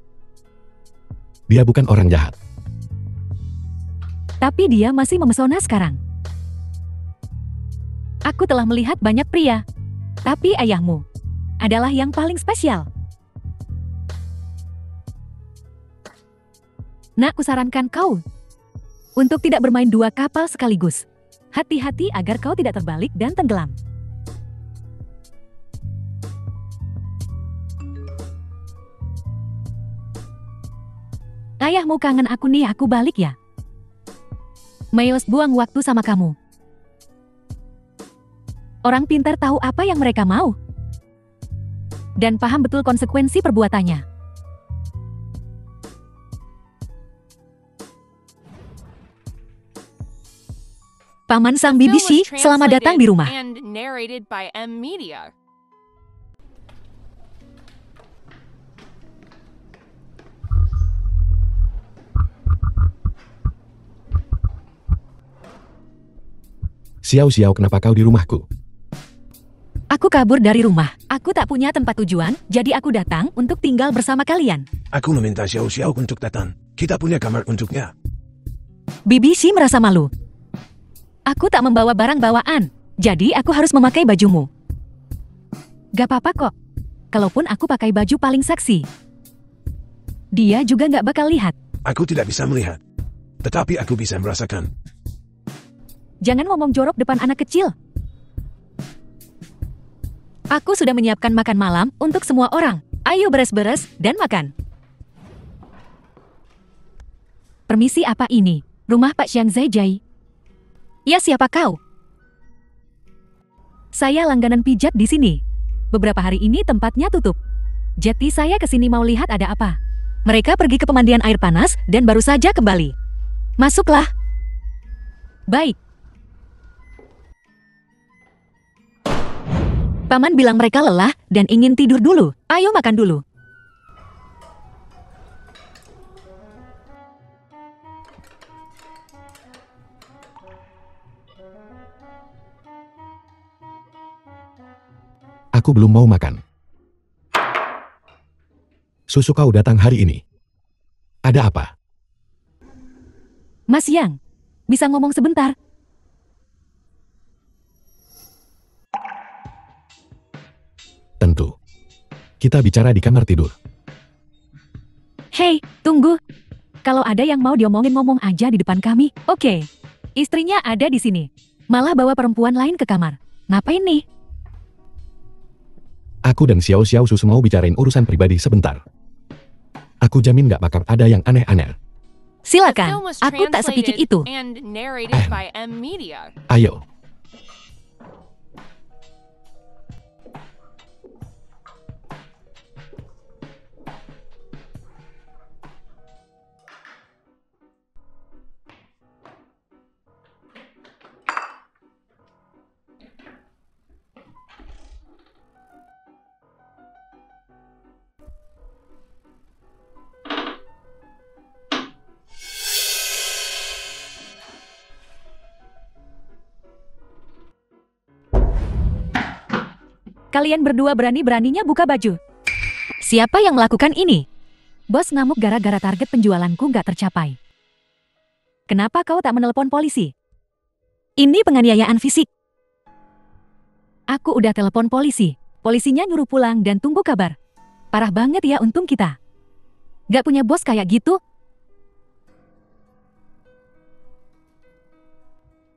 dia bukan orang jahat.
Tapi dia masih memesona sekarang. Aku telah melihat banyak pria, tapi ayahmu adalah yang paling spesial. Nak, kusarankan kau untuk tidak bermain dua kapal sekaligus. Hati-hati agar kau tidak terbalik dan tenggelam. Ayahmu kangen aku nih, aku balik ya. Mayos buang waktu sama kamu. Orang pintar tahu apa yang mereka mau. Dan paham betul konsekuensi perbuatannya. Paman Sang
The film
BBC,
was
selamat datang di
translated
rumah.
and narrated by M Media.
Xiao, kenapa kau di rumahku?
Aku kabur dari rumah. Aku tak punya tempat tujuan, jadi aku datang untuk tinggal bersama kalian.
Aku meminta Xiao Xiao untuk datang. Kita punya kamar untuknya.
BBC merasa malu. Aku tak membawa barang bawaan, jadi aku harus memakai bajumu. Gak apa-apa kok. Kalaupun aku pakai baju paling seksi, dia juga gak bakal lihat.
Aku tidak bisa melihat. Tetapi aku bisa merasakan.
Jangan ngomong jorok depan anak kecil. Aku sudah menyiapkan makan malam untuk semua orang. Ayo beres-beres dan makan. Permisi, apa ini? Rumah Pak Xiang Zaijai? Ya, siapa kau? Saya langganan pijat di sini. Beberapa hari ini tempatnya tutup. Jadi saya kesini mau lihat ada apa. Mereka pergi ke pemandian air panas dan baru saja kembali. Masuklah. Baik. Paman bilang mereka lelah dan ingin tidur dulu. Ayo makan dulu.
Aku belum mau makan. Susu kau datang hari ini. Ada apa?
Mas Yang, bisa ngomong sebentar?
Tentu. Kita bicara di kamar tidur.
Hei, tunggu. Kalau ada yang mau diomongin ngomong aja di depan kami, oke. Istrinya ada di sini. Malah bawa perempuan lain ke kamar. Ngapain nih?
Aku dan Xiao Sus mau bicarain urusan pribadi sebentar. Aku jamin gak bakal ada yang aneh-aneh.
The
Silakan,
film was
aku tak sepikir
translated
itu.
and narrated by M Media.
Ayo.
Kalian berdua berani-beraninya buka baju. Siapa yang melakukan ini? Bos ngamuk gara-gara target penjualanku nggak tercapai. Kenapa kau tak menelepon polisi? Ini penganiayaan fisik. Aku udah telepon polisi. Polisinya nyuruh pulang dan tunggu kabar. Parah banget ya untung kita. Gak punya bos kayak gitu.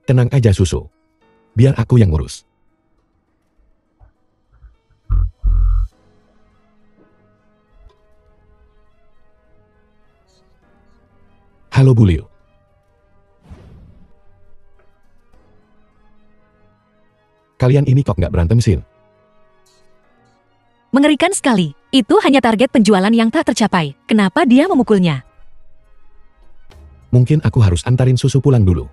Tenang aja Susu. Biar aku yang ngurus. Halo Bulio. Kalian ini kok nggak berantem Sin?
Mengerikan sekali. Itu hanya target penjualan yang tak tercapai. Kenapa dia memukulnya?
Mungkin aku harus antarin Susu pulang dulu.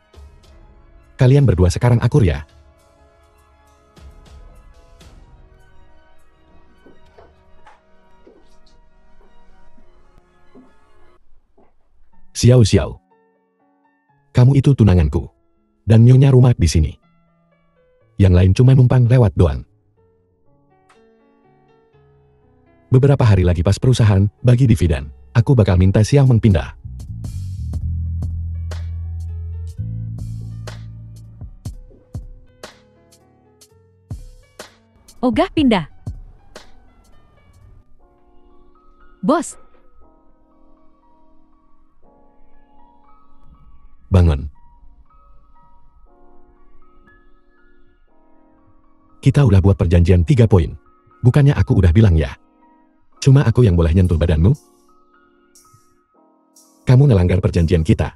Kalian berdua sekarang akur ya. Xiao. Kamu itu tunanganku. Dan nyonya rumah di sini. Yang lain cuma numpang lewat doang. Beberapa hari lagi pas perusahaan bagi dividen, aku bakal minta Xiao Meng pindah.
Ogah pindah. Bos,
Bangun. Kita udah buat perjanjian 3 poin. Bukannya aku udah bilang ya? Cuma aku yang boleh nyentuh badanmu? Kamu ngelanggar perjanjian kita.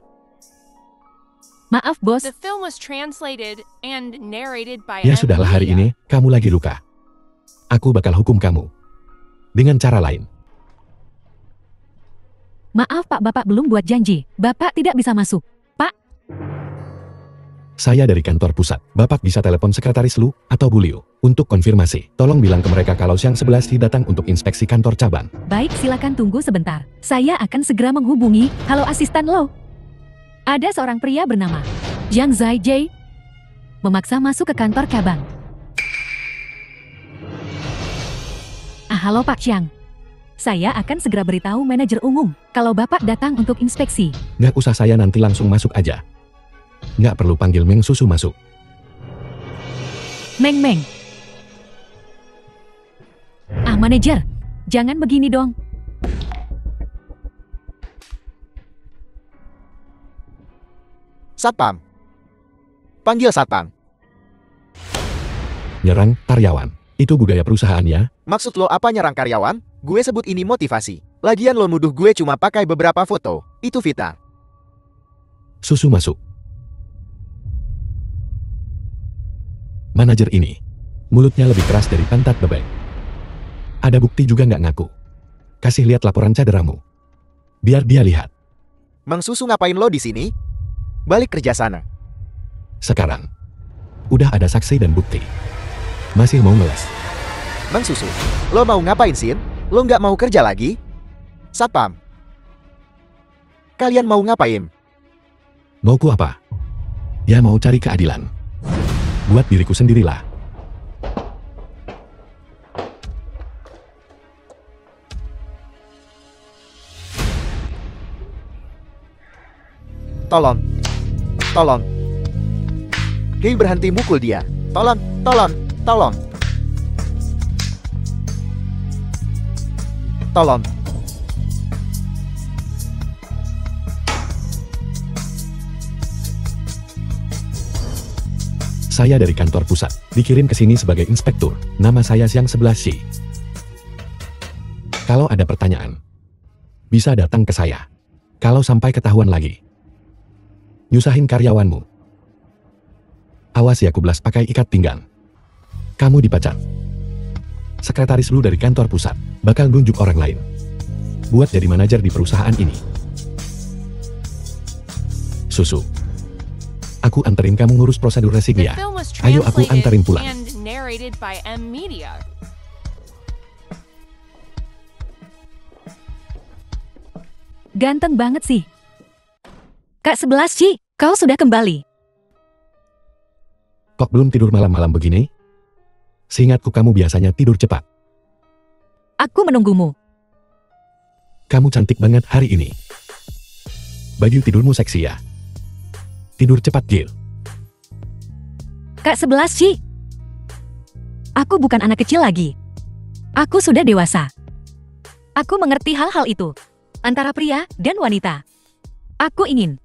maaf bos.
The film was translated and narrated by
Ya sudahlah, hari
Media.
ini kamu lagi luka. Aku bakal hukum kamu. Dengan cara lain.
Maaf Pak, Bapak belum buat janji. Bapak tidak bisa masuk. Pak,
Saya dari kantor pusat. Bapak bisa telepon sekretaris Lu atau Bulio untuk konfirmasi. Tolong bilang ke mereka kalau Siang 11 datang untuk inspeksi kantor cabang.
baik silakan tunggu sebentar. Saya akan segera menghubungi. Halo asisten lo. Ada seorang pria bernama Jiang Zaijie memaksa masuk ke kantor cabang. Halo Pak Chiang. Saya akan segera beritahu manajer umum kalau Bapak datang untuk inspeksi.
Nggak usah, saya nanti langsung masuk aja. Nggak perlu panggil Meng Susu masuk.
Meng. Manajer, jangan begini dong.
Satpam. Panggil Satpam.
Nyerang karyawan. Itu budaya perusahaan ya?
Maksud lo apa nyerang karyawan? Gue sebut ini motivasi. Lagian lo nuduh gue cuma pakai beberapa foto. Itu fitnah.
Susu masuk. Manajer ini, mulutnya lebih keras dari pantat bebek. Ada bukti juga nggak ngaku. Kasih lihat laporan cederamu. Biar dia lihat.
Mang Susu ngapain lo di sini? Balik kerja sana.
Sekarang, udah ada saksi dan bukti. Masih mau ngeles?
Mang Susu, lo mau ngapain Sin? Lo nggak mau kerja lagi? Satpam. Kalian mau ngapain?
Mauku apa? Ya mau cari keadilan. Buat diriku sendirilah.
Tolong. Hei, berhenti mukul dia. Tolong.
Saya dari kantor pusat, dikirim ke sini sebagai inspektur. Nama saya Siang 11 Kalau ada pertanyaan, bisa datang ke saya. Kalau sampai ketahuan lagi, nyusahin karyawanmu, awas ya kublas pakai ikat pinggang. Kamu dipecat. Sekretaris lu dari kantor pusat bakal nunjuk orang lain buat jadi manajer di perusahaan ini. Susu, aku anterin kamu ngurus prosedur resik
The
ya.
film was
Ayo aku antarin
translated
pulang.
and narrated by Media.
Ganteng banget sih. Kak 11 Ci, kau sudah kembali.
Kok belum tidur malam-malam begini? Seingatku kamu biasanya tidur cepat.
Aku menunggumu.
Kamu cantik banget hari ini. Baju tidurmu seksi ya. Tidur cepat, Jill.
Kak 11 Ci. Aku bukan anak kecil lagi. Aku sudah dewasa. Aku mengerti hal-hal itu. Antara pria dan wanita. Aku ingin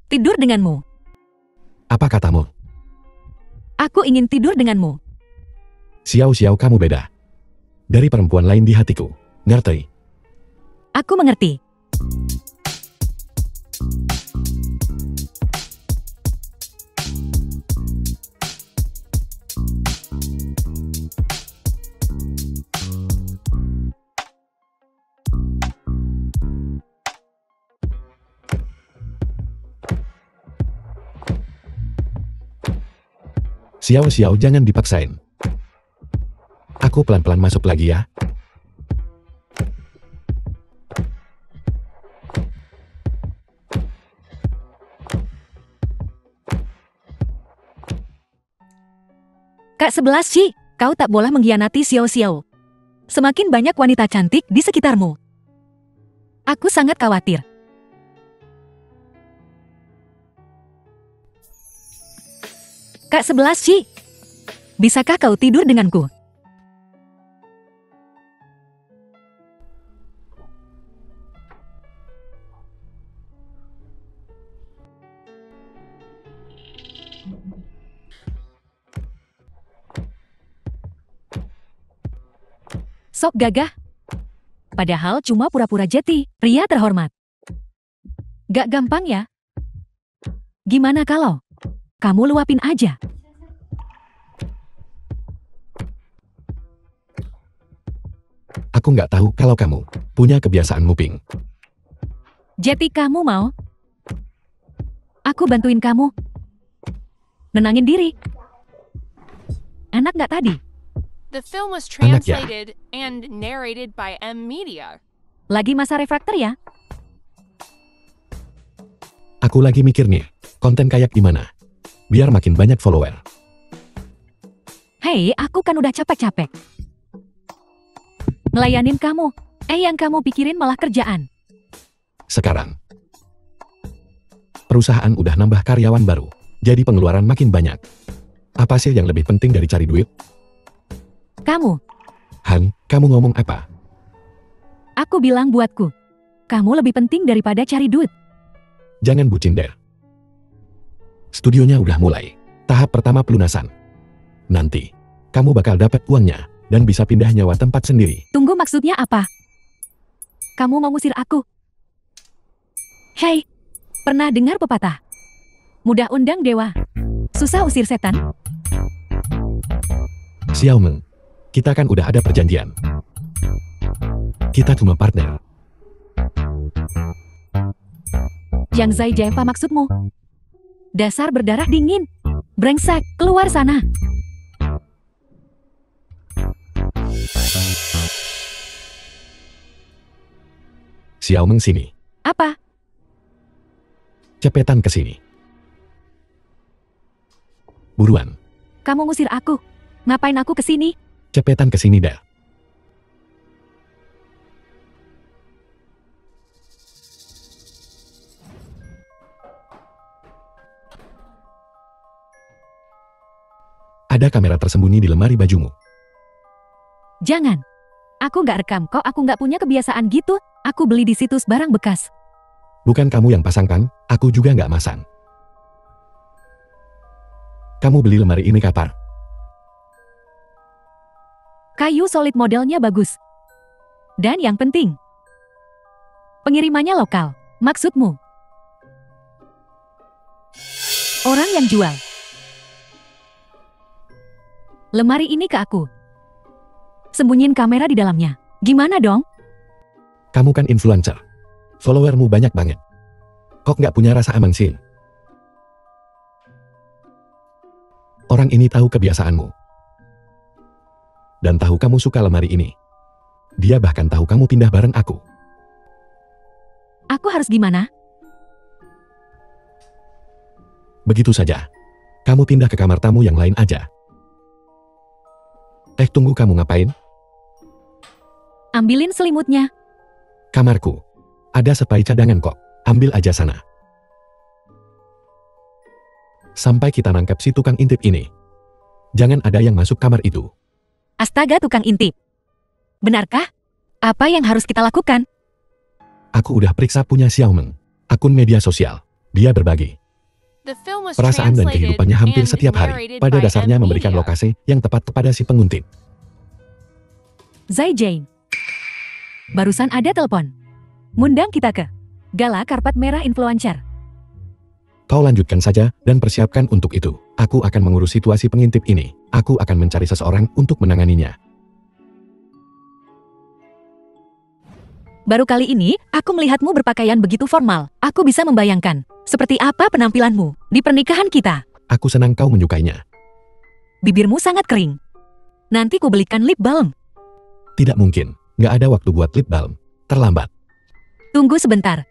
tidur denganmu.
Apa katamu?
Aku ingin tidur denganmu.
Xiao kamu beda. Dari perempuan lain di hatiku. Ngerti?
Aku mengerti.
Xiao jangan dipaksain. Aku pelan-pelan masuk lagi ya.
Kak 11 Ci, kau tak boleh mengkhianati Xiao. Semakin banyak wanita cantik di sekitarmu. Aku sangat khawatir. Kak 11 Ci, bisakah kau tidur denganku? Sok gagah. Padahal cuma pura-pura jeti, pria terhormat. Gak gampang ya? Gimana kalau kamu luapin aja?
Aku nggak tahu kalau kamu punya kebiasaan nguping.
Jeti kamu mau? Aku bantuin kamu. Nenangin diri. Enak nggak tadi?
The film was
Anak ya.
translated and narrated by M Media.
Lagi masa refraktor ya?
Aku lagi mikir nih, konten kayak gimana? Biar makin banyak follower.
Hei, aku kan udah capek-capek ngelayanin kamu. Yang kamu pikirin malah kerjaan.
Sekarang, perusahaan udah nambah karyawan baru, jadi pengeluaran makin banyak. Apa sih yang lebih penting dari cari duit?
Kamu,
Han, kamu ngomong apa?
aku bilang buatku. Kamu lebih penting daripada cari duit.
Jangan bucin deh. Studionya udah mulai. Tahap pertama pelunasan. Nanti, kamu bakal dapat uangnya dan bisa pindah nyawa tempat sendiri.
Tunggu, maksudnya apa? Kamu mau ngusir aku? Hei, pernah dengar pepatah? Mudah undang dewa, susah usir setan.
Xiao Meng, kita kan udah ada perjanjian. Kita cuma partner.
Yang Zai Jaifa maksudmu? Dasar berdarah dingin. Brengsek, keluar sana.
Xiao Meng sini.
Apa?
Cepetan ke sini. Buruan,
Kamu ngusir aku? Ngapain aku kesini?
cepetan ke sini dah. Ada kamera tersembunyi di lemari bajumu.
Jangan. Aku nggak rekam kok, aku nggak punya kebiasaan gitu. Aku beli di situs barang bekas.
Bukan kamu yang pasang kan? Aku juga nggak masang. Kamu beli lemari ini kapan?
Kayu solid, modelnya bagus. Dan yang penting, pengirimannya lokal. Maksudmu? Orang yang jual lemari ini ke aku. Sembunyiin kamera di dalamnya. Gimana dong?
Kamu kan influencer. Followermu banyak banget. Kok nggak punya rasa aman sih? Orang ini tahu kebiasaanmu. Dan tahu kamu suka lemari ini. Dia bahkan tahu kamu pindah bareng aku.
Aku harus gimana?
Begitu saja. Kamu pindah ke kamar tamu yang lain aja. Tunggu, kamu ngapain?
Ambilin selimutnya.
Kamarku. Ada sepai cadangan kok. Ambil aja sana. Sampai kita nangkap si tukang intip ini. Jangan ada yang masuk kamar itu.
Astaga, tukang intip. Benarkah? Apa yang harus kita lakukan?
Aku udah periksa punya Xiaomeng. Akun media sosial. Dia berbagi
The film was
perasaan dan
translated
kehidupannya hampir
and
setiap hari.
narrated
Pada
by
dasarnya
M
memberikan
Media.
lokasi yang tepat kepada si penguntip.
Zai Jane. Barusan ada telepon. Ngundang kita ke Gala Karpet Merah Influencer.
Kau lanjutkan saja dan persiapkan untuk itu. Aku akan mengurus situasi pengintip ini. Aku akan mencari seseorang untuk menanganinya.
Baru kali ini, aku melihatmu berpakaian begitu formal. Aku bisa membayangkan, seperti apa penampilanmu di pernikahan kita.
Aku senang kau menyukainya.
Bibirmu sangat kering. Nanti ku belikan lip balm.
Tidak mungkin. Nggak ada waktu buat lip balm. Terlambat.
Tunggu sebentar.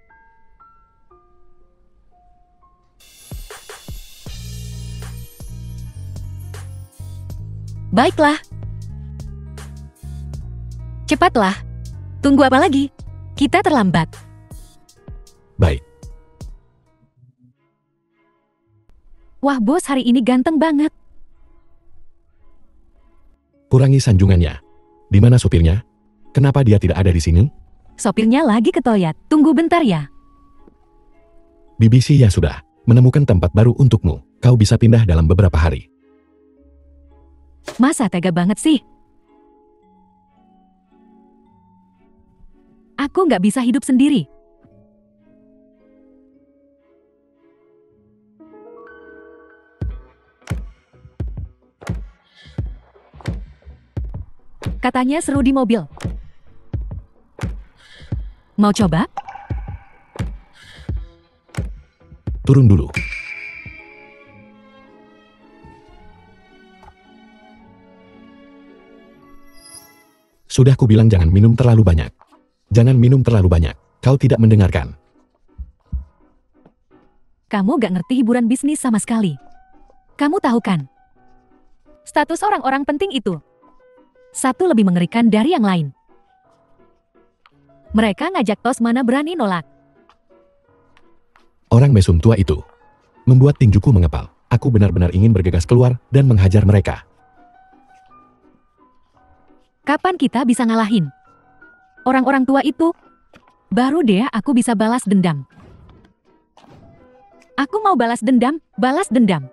Baiklah. Cepatlah. Tunggu apa lagi? Kita terlambat.
Baik.
Wah, bos hari ini ganteng banget.
Kurangi sanjungannya. Di mana supirnya? Kenapa dia tidak ada di sini?
Sopirnya lagi ke toilet. Tunggu bentar ya.
BBC ya sudah. Menemukan tempat baru untukmu. Kau bisa pindah dalam beberapa hari.
Masa tega banget sih? Aku nggak bisa hidup sendiri. Katanya seru di mobil. Mau coba?
Turun dulu. Sudah kubilang jangan minum terlalu banyak. Jangan minum terlalu banyak. Kau tidak mendengarkan.
Kamu gak ngerti hiburan bisnis sama sekali. Kamu tahu kan? Status orang-orang penting itu. Satu lebih mengerikan dari yang lain. Mereka ngajak tos mana berani nolak.
Orang mesum tua itu membuat tinjuku mengepal. Aku benar-benar ingin bergegas keluar dan menghajar mereka.
Kapan kita bisa ngalahin orang-orang tua itu? Baru deh aku bisa balas dendam. Aku mau balas dendam, balas dendam.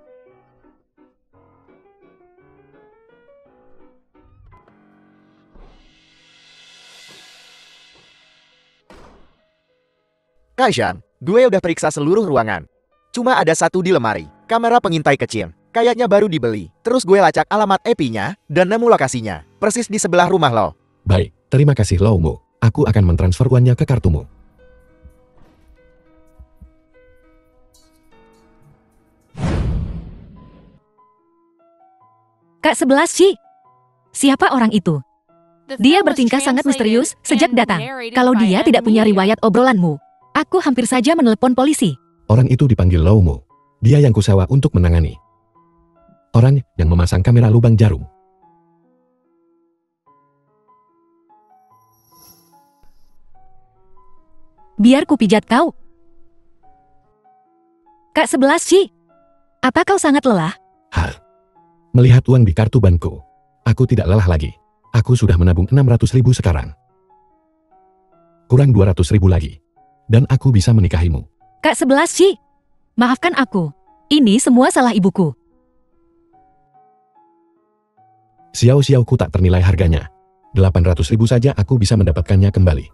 Kaishan, gue udah periksa seluruh ruangan. Cuma ada satu di lemari, kamera pengintai kecil. Kayaknya baru dibeli. Terus gue lacak alamat IP-nya dan nemu lokasinya. Persis di sebelah rumah lo.
Baik, terima kasih Laumo. Aku akan mentransfer uangnya ke kartumu.
Kak 11 Ci. Siapa orang itu?
The
Dia
film was
bertingkah sangat
translated
misterius sejak
and
datang.
narrated
Kalau
by
dia
M
tidak punya
Media.
riwayat obrolanmu, aku hampir saja menelepon polisi.
Orang itu dipanggil Laumo. Dia yang kusewa untuk menangani. Orang yang memasang kamera lubang jarum.
Biar ku pijat kau. Kak 11 Ci. Apa kau sangat lelah?
Hal. Melihat uang di kartu banku. Aku tidak lelah lagi. Aku sudah menabung 600.000 sekarang. Kurang 200.000 lagi. Dan aku bisa menikahimu.
Kak 11 Ci. Maafkan aku. Ini semua salah ibuku.
Xiao-xiaoku tak ternilai harganya. 800.000 saja aku bisa mendapatkannya kembali.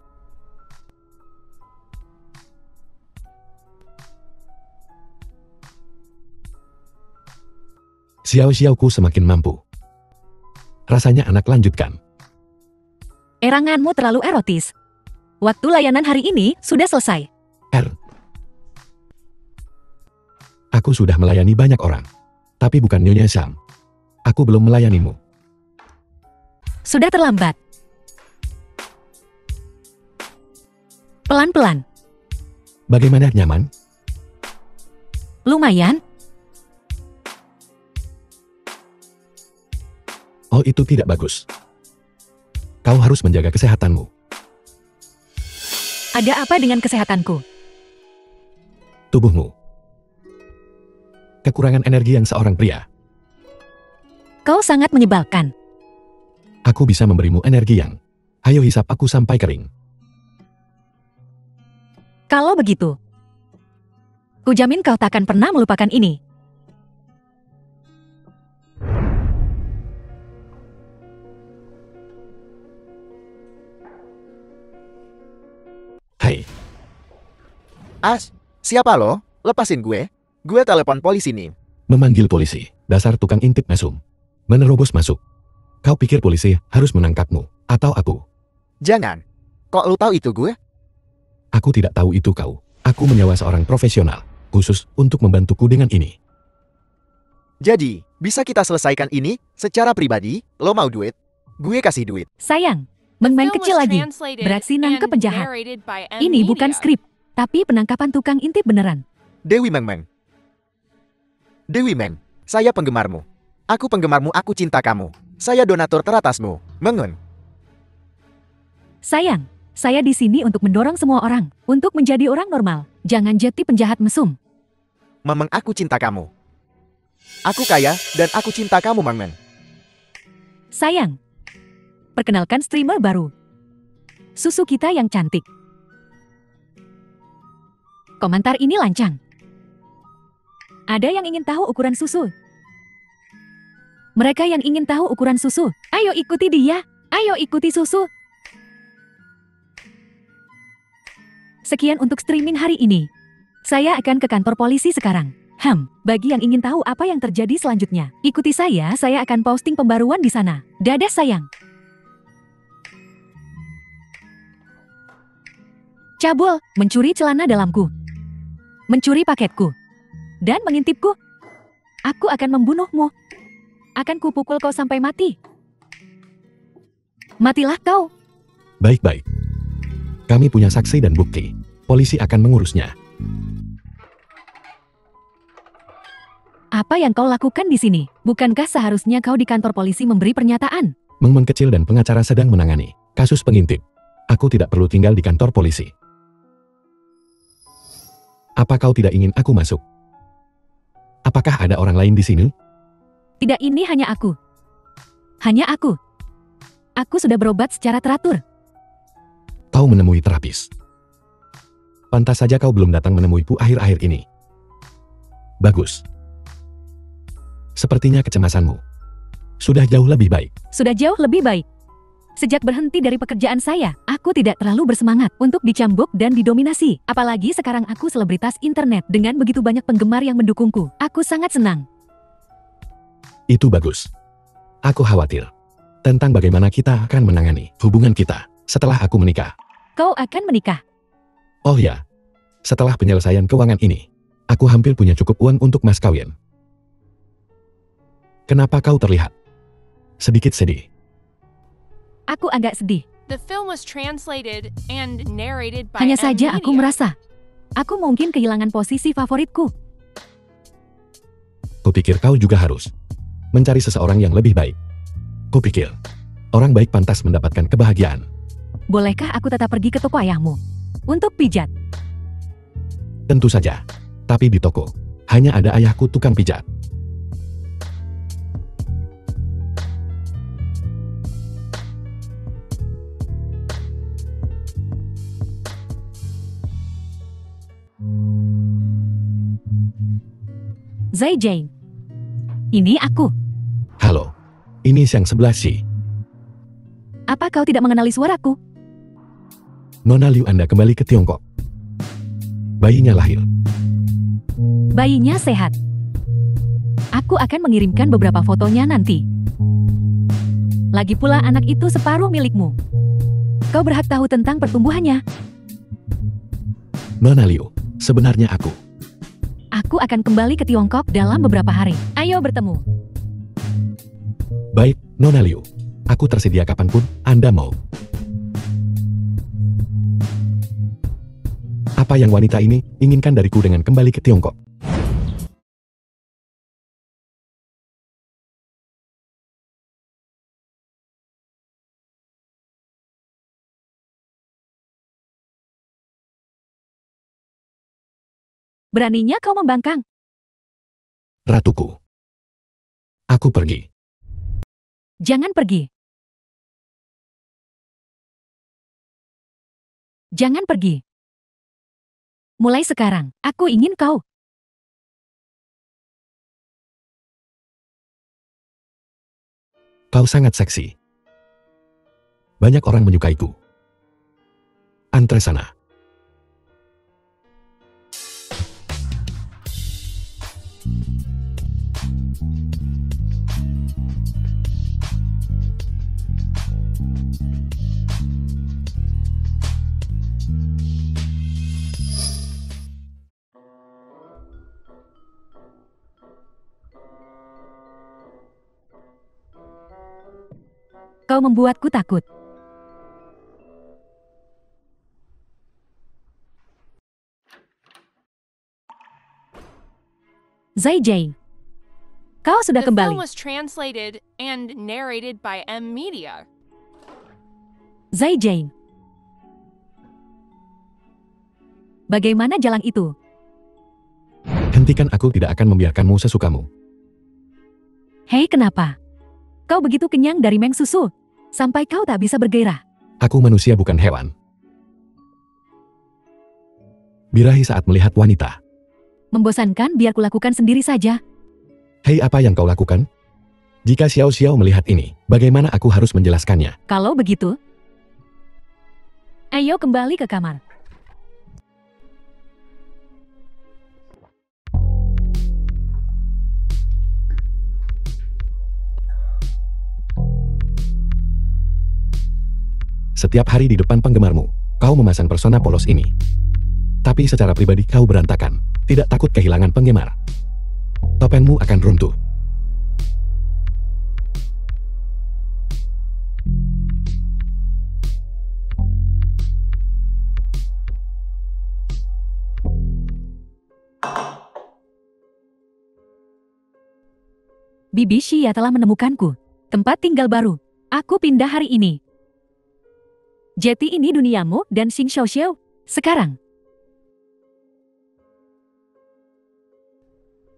Xiao-xiaoku semakin mampu. Rasanya anak lanjutkan.
Eranganmu terlalu erotis. Waktu layanan hari ini sudah selesai.
R. Aku sudah melayani banyak orang. Tapi bukan Nyonya Sam. Aku belum melayanimu.
Sudah terlambat. Pelan-pelan.
Bagaimana, nyaman?
Lumayan.
Oh itu tidak bagus. Kau harus menjaga kesehatanmu.
Ada apa dengan kesehatanku?
Tubuhmu. Kekurangan energi yang seorang pria.
Kau sangat menyebalkan.
Aku bisa memberimu energi yang. Ayo hisap aku sampai kering.
Kalau begitu, kujamin kau takkan pernah melupakan ini.
Hai,
As, siapa lo? Lepasin gue. Gue telepon polisi nih.
memanggil polisi. Dasar tukang intip mesum. Menerobos masuk. Kau pikir polisi harus menangkapmu, atau aku?
Jangan. Kok lu tahu itu gue?
Aku tidak tahu itu kau. Aku menyewa seorang profesional, khusus untuk membantuku dengan ini.
Jadi, bisa kita selesaikan ini secara pribadi? Lo mau duit? Gue kasih duit.
Sayang,
The
main
film
kecil
was
lagi.
translated
Beraksi nangkep
and
penjahat.
narrated by M.
Ini bukan
Media.
skrip, tapi penangkapan tukang intip beneran.
Dewi Meng. Dewi Meng, saya penggemarmu. Aku penggemarmu, aku cinta kamu. Saya donatur teratasmu. Mengun.
Sayang, saya di sini untuk mendorong semua orang untuk menjadi orang normal. Jangan jadi penjahat mesum.
Memang aku cinta kamu. Aku kaya dan aku cinta kamu, Meng.
Sayang, perkenalkan streamer baru. Susu kita yang cantik. Komentar ini lancang. Ada yang ingin tahu ukuran susu? Mereka yang ingin tahu ukuran susu, ayo ikuti dia. Ayo ikuti susu. Sekian untuk streaming hari ini. Saya akan ke kantor polisi sekarang. Bagi yang ingin tahu apa yang terjadi selanjutnya, ikuti saya akan posting pembaruan di sana. Dadah sayang. Cabul, mencuri celana dalamku. Mencuri paketku. Dan mengintipku. Aku akan membunuhmu. Akan kupukul kau sampai mati. Matilah kau.
Baik-baik. Kami punya saksi dan bukti. Polisi akan mengurusnya.
Apa yang kau lakukan di sini? Bukankah seharusnya kau di kantor polisi memberi pernyataan?
Meng kecil dan pengacara sedang menangani kasus pengintip. Aku tidak perlu tinggal di kantor polisi. Apa kau tidak ingin aku masuk? Apakah ada orang lain di sini?
Tidak, ini hanya aku. Hanya aku. Aku sudah berobat secara teratur.
Kau menemui terapis. Pantas saja kau belum datang menemuiku akhir-akhir ini. Bagus. Sepertinya kecemasanmu sudah jauh lebih baik.
Sudah jauh lebih baik. Sejak berhenti dari pekerjaan saya, aku tidak terlalu bersemangat untuk dicambuk dan didominasi. Apalagi sekarang aku selebritas internet dengan begitu banyak penggemar yang mendukungku. Aku sangat senang.
Itu bagus. Aku khawatir tentang bagaimana kita akan menangani hubungan kita setelah aku menikah.
Kau akan menikah.
Oh ya, setelah penyelesaian keuangan ini, aku hampir punya cukup uang untuk mas kawin. Kenapa kau terlihat sedikit sedih?
Aku agak sedih.
The film was translated and narrated by
Hanya
M.
saja aku
Media.
merasa, aku mungkin kehilangan posisi favoritku.
Kupikir kau juga harus mencari seseorang yang lebih baik. Kupikir orang baik pantas mendapatkan kebahagiaan.
Bolehkah aku tetap pergi ke toko ayahmu untuk pijat?
Tentu saja, tapi di toko hanya ada ayahku tukang pijat.
Zai Jane. Ini aku.
Halo, ini Siang 11 Si.
Apa kau tidak mengenali suaraku?
Nona Liu Anda kembali ke Tiongkok. Bayinya lahir.
Bayinya sehat. Aku akan mengirimkan beberapa fotonya nanti. Lagi pula anak itu separuh milikmu. Kau berhak tahu tentang pertumbuhannya.
Nona Liu, sebenarnya aku.
Aku akan kembali ke Tiongkok dalam beberapa hari. Ayo bertemu.
Baik, Nona Liu. Aku tersedia kapanpun Anda mau. Apa yang wanita ini inginkan dariku dengan kembali ke Tiongkok?
Beraninya kau membangkang.
Ratuku. Aku pergi.
Jangan pergi. Jangan pergi. Mulai sekarang, aku ingin kau.
Kau sangat seksi. Banyak orang menyukaiku. Antre sana.
Kau membuatku takut. Zai Jay. Kau sudah
The film
kembali.
was translated and narrated by M Media.
Zai Jay. Bagaimana jalan itu?
Hentikan, aku tidak akan membiarkanmu sesukamu.
Hei, kenapa? Kau begitu kenyang dari meng susu, sampai kau tak bisa bergairah.
Aku manusia bukan hewan. Birahi saat melihat wanita.
Membosankan, biar kulakukan sendiri saja.
Hei, apa yang kau lakukan? Jika Xiao Xiao melihat ini, bagaimana aku harus menjelaskannya?
Kalau begitu, ayo kembali ke kamar.
Setiap hari di depan penggemarmu, kau memasang persona polos ini. Tapi secara pribadi kau berantakan, tidak takut kehilangan penggemar. Topengmu akan runtuh.
Bibi Xia telah menemukanku. Tempat tinggal baru. Aku pindah hari ini. Jadi ini duniamu dan Xing Xiaoxiao. Sekarang.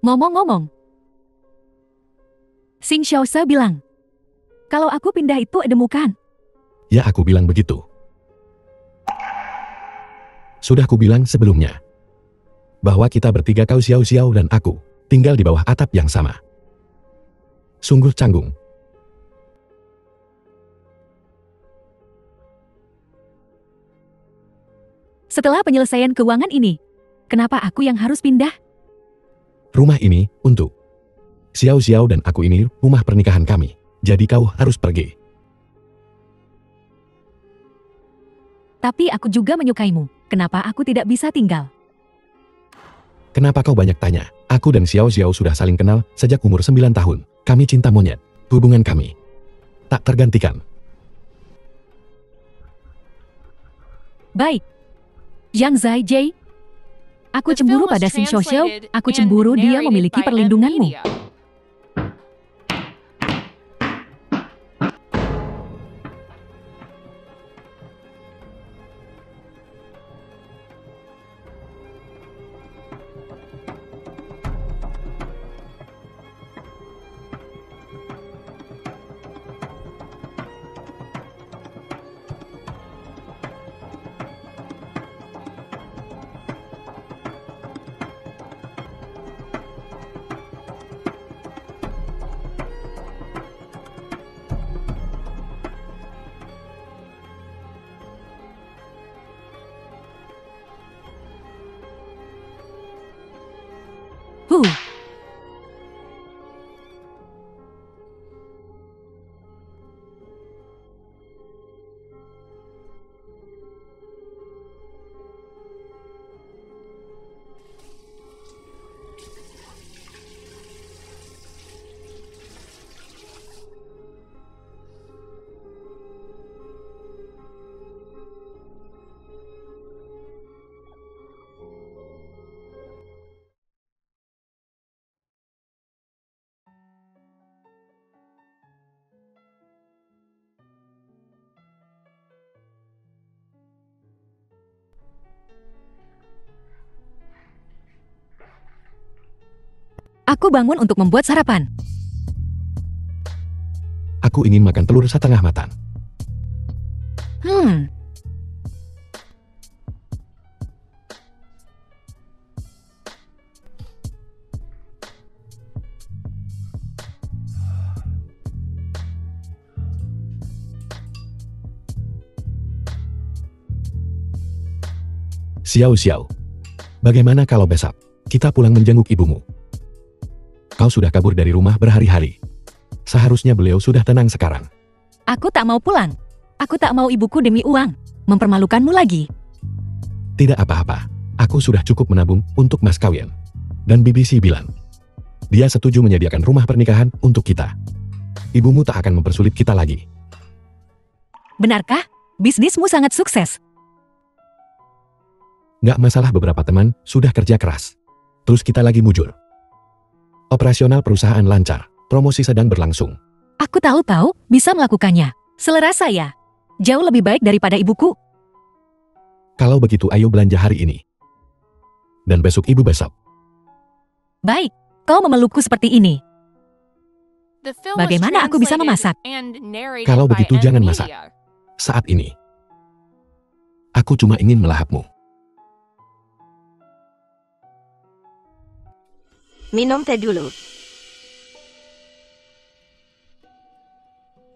Ngomong-ngomong. Xing Xiaoxiao bilang. Kalau aku pindah itu edemukan.
Ya, aku bilang begitu. Sudah kubilang sebelumnya. Bahwa kita bertiga, kau Xiao Xiao dan aku, tinggal di bawah atap yang sama. Sungguh canggung.
Setelah penyelesaian keuangan ini, kenapa aku yang harus pindah?
Rumah ini, untuk Xiao Xiao dan aku, ini rumah pernikahan kami. Jadi kau harus pergi.
Tapi aku juga menyukaimu. Kenapa aku tidak bisa tinggal?
Kenapa kau banyak tanya? Aku dan Xiao Xiao sudah saling kenal sejak umur 9 tahun. Kami cinta monyet. Hubungan kami tak tergantikan.
Baik. Yang Zai Jay. Aku
The film
cemburu
was
pada Xing Xiaoxiao.
translated
Aku
and
cemburu dia
narrated
memiliki
by M
perlindunganmu.
Media.
Aku bangun untuk membuat sarapan.
Aku ingin makan telur setengah matang. Xiao, bagaimana kalau besok kita pulang menjenguk ibumu? Kau sudah kabur dari rumah berhari-hari. Seharusnya beliau sudah tenang sekarang.
Aku tak mau pulang. Aku tak mau ibuku demi uang mempermalukanmu lagi.
Tidak apa-apa, aku sudah cukup menabung untuk mas kawin. Dan BBC bilang, dia setuju menyediakan rumah pernikahan untuk kita. Ibumu tak akan mempersulit kita lagi.
Benarkah? Bisnismu sangat sukses.
Nggak masalah, beberapa teman sudah kerja keras. Terus kita lagi mujur. Operasional perusahaan lancar, promosi sedang berlangsung.
Aku tahu bisa melakukannya. Selera saya jauh lebih baik daripada ibuku.
Kalau begitu ayo belanja hari ini. Dan besok ibu besok.
Baik, kau memelukku seperti ini.
The film was
Bagaimana aku bisa
translated
memasak?
and narrated
Kalau
by
begitu
M
jangan
Media.
masak. Saat ini, aku cuma ingin melahapmu.
Minum teh dulu.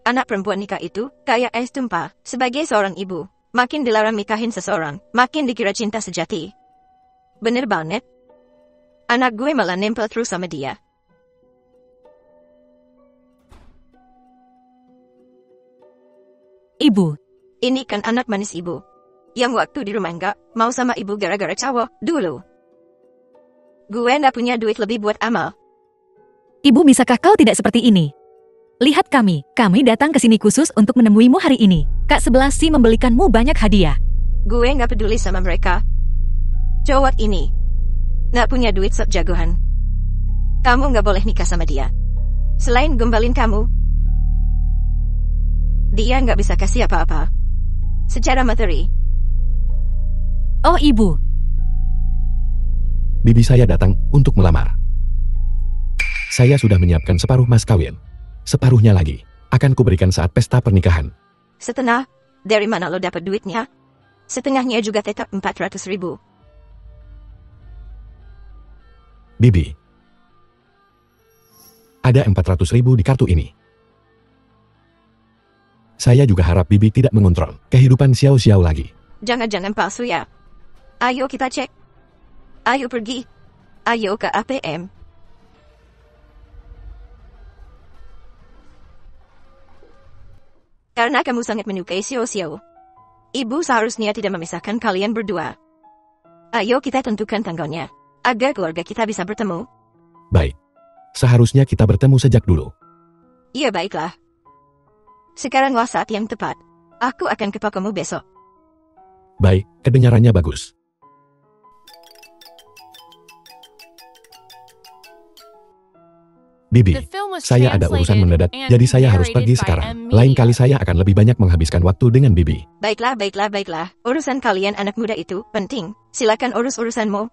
Anak perempuan nikah itu kayak es tumpah. Sebagai seorang ibu, makin dilarang nikahin seseorang, makin dikira cinta sejati. Bener banget. Anak gue malah nempel terus sama dia.
Ibu,
Ini kan anak manis ibu. Yang waktu di rumah nggak mau sama ibu gara-gara cowok dulu. Gue nggak punya duit lebih buat amal.
ibu bisakah kau tidak seperti ini? Lihat kami datang ke sini khusus untuk menemuimu hari ini. Kak Sebelas membelikanmu banyak hadiah.
Gue nggak peduli sama mereka. Cowok ini nggak punya duit sok jagoan. Kamu nggak boleh nikah sama dia. Selain gombalin kamu, dia nggak bisa kasih apa-apa. Secara materi.
Oh ibu,
Bibi saya datang untuk melamar. Saya sudah menyiapkan separuh mas kawin. Separuhnya lagi akan kuberikan saat pesta pernikahan.
Setengah? Dari mana lo dapat duitnya? Setengahnya juga tetap 400.000.
Bibi, ada 400.000 di kartu ini. Saya juga harap Bibi tidak mengontrol kehidupan Xiao lagi.
Jangan-jangan palsu ya. Ayo kita cek. Ayo pergi. Ayo ke ATM. Karena kamu sangat menyukai Xiao. Ibu seharusnya tidak memisahkan kalian berdua. Ayo kita tentukan tanggalnya. Agar keluarga kita bisa bertemu.
Baik, seharusnya kita bertemu sejak dulu.
Iya baiklah. Sekaranglah saat yang tepat. Aku akan ke tokomu besok.
Baik, kedengarannya bagus. Bibi,
The film was
saya ada urusan
translated
mendadak,
and
jadi saya harus
narrated
pergi
by
sekarang.
M.
Lain
Media.
kali saya akan lebih banyak menghabiskan waktu dengan Bibi.
Baiklah. Urusan kalian anak muda itu penting. Silakan urus urusanmu.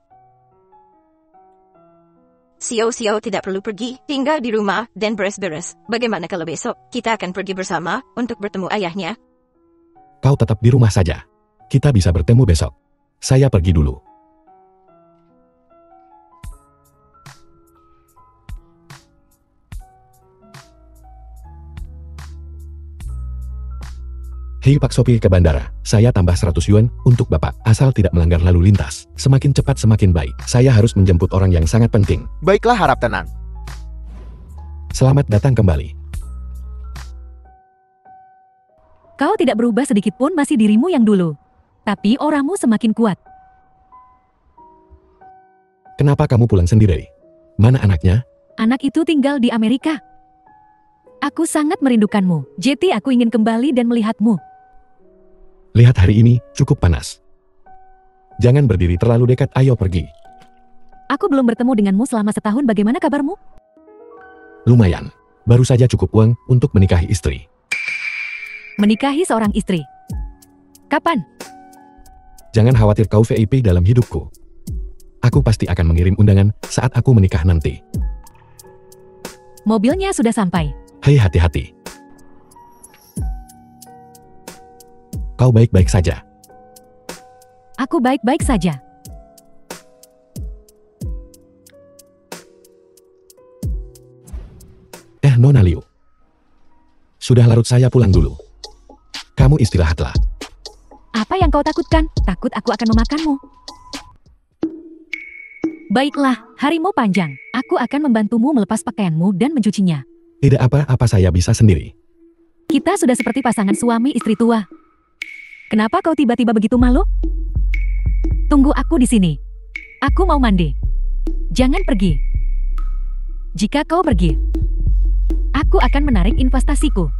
Xiao tidak perlu pergi, tinggal di rumah dan beres-beres. Bagaimana kalau besok kita akan pergi bersama untuk bertemu ayahnya?
Kau tetap di rumah saja. Kita bisa bertemu besok. Saya pergi dulu. Hei Pak Sopi, ke bandara. Saya tambah 100 yuan untuk Bapak, asal tidak melanggar lalu lintas. Semakin cepat semakin baik. Saya harus menjemput orang yang sangat penting.
Baiklah, harap tenang.
Selamat datang kembali.
kau tidak berubah sedikit pun, masih dirimu yang dulu. Tapi orangmu semakin kuat.
Kenapa kamu pulang sendiri? Mana anaknya?
Anak itu tinggal di Amerika. Aku sangat merindukanmu. Jetty, aku ingin kembali dan melihatmu.
Lihat, hari ini cukup panas. Jangan berdiri terlalu dekat, ayo pergi.
Aku belum bertemu denganmu selama setahun, bagaimana kabarmu?
Lumayan. Baru saja cukup uang untuk menikahi istri.
Menikahi seorang istri. Kapan?
Jangan khawatir, kau VIP dalam hidupku. Aku pasti akan mengirim undangan saat aku menikah nanti.
Mobilnya sudah sampai.
Hei, hati-hati. Kau baik-baik saja.
Aku baik-baik saja.
Nona Liu. Sudah larut, saya pulang dulu. Kamu istirahatlah.
Apa yang kau takutkan? Takut aku akan memakanmu. Baiklah, harimu panjang. Aku akan membantumu melepas pakaianmu dan mencucinya.
Tidak apa-apa, saya bisa sendiri.
Kita sudah seperti pasangan suami istri tua. Kenapa kau tiba-tiba begitu malu? Tunggu aku di sini. Aku mau mandi. Jangan pergi. Jika kau pergi, aku akan menarik investasiku.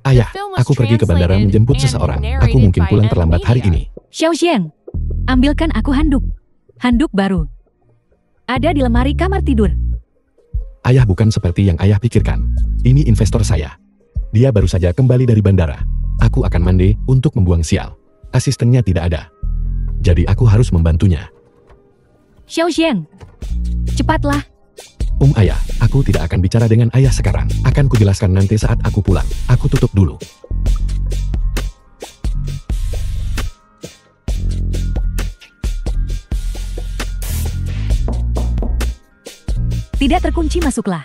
Ayah, aku pergi ke bandara menjemput seseorang. Aku mungkin pulang terlambat hari ini.
Xiao Xiang, ambilkan aku handuk. Handuk baru. Ada di lemari kamar tidur.
Ayah, bukan seperti yang ayah pikirkan. Ini investor saya. Dia baru saja kembali dari bandara. Aku akan mandi untuk membuang sial. Asistennya tidak ada. Jadi aku harus membantunya.
Xiao Xiang, cepatlah.
Ayah, aku tidak akan bicara dengan ayah sekarang. Akan kujelaskan nanti saat aku pulang. Aku tutup dulu.
Tidak terkunci, masuklah.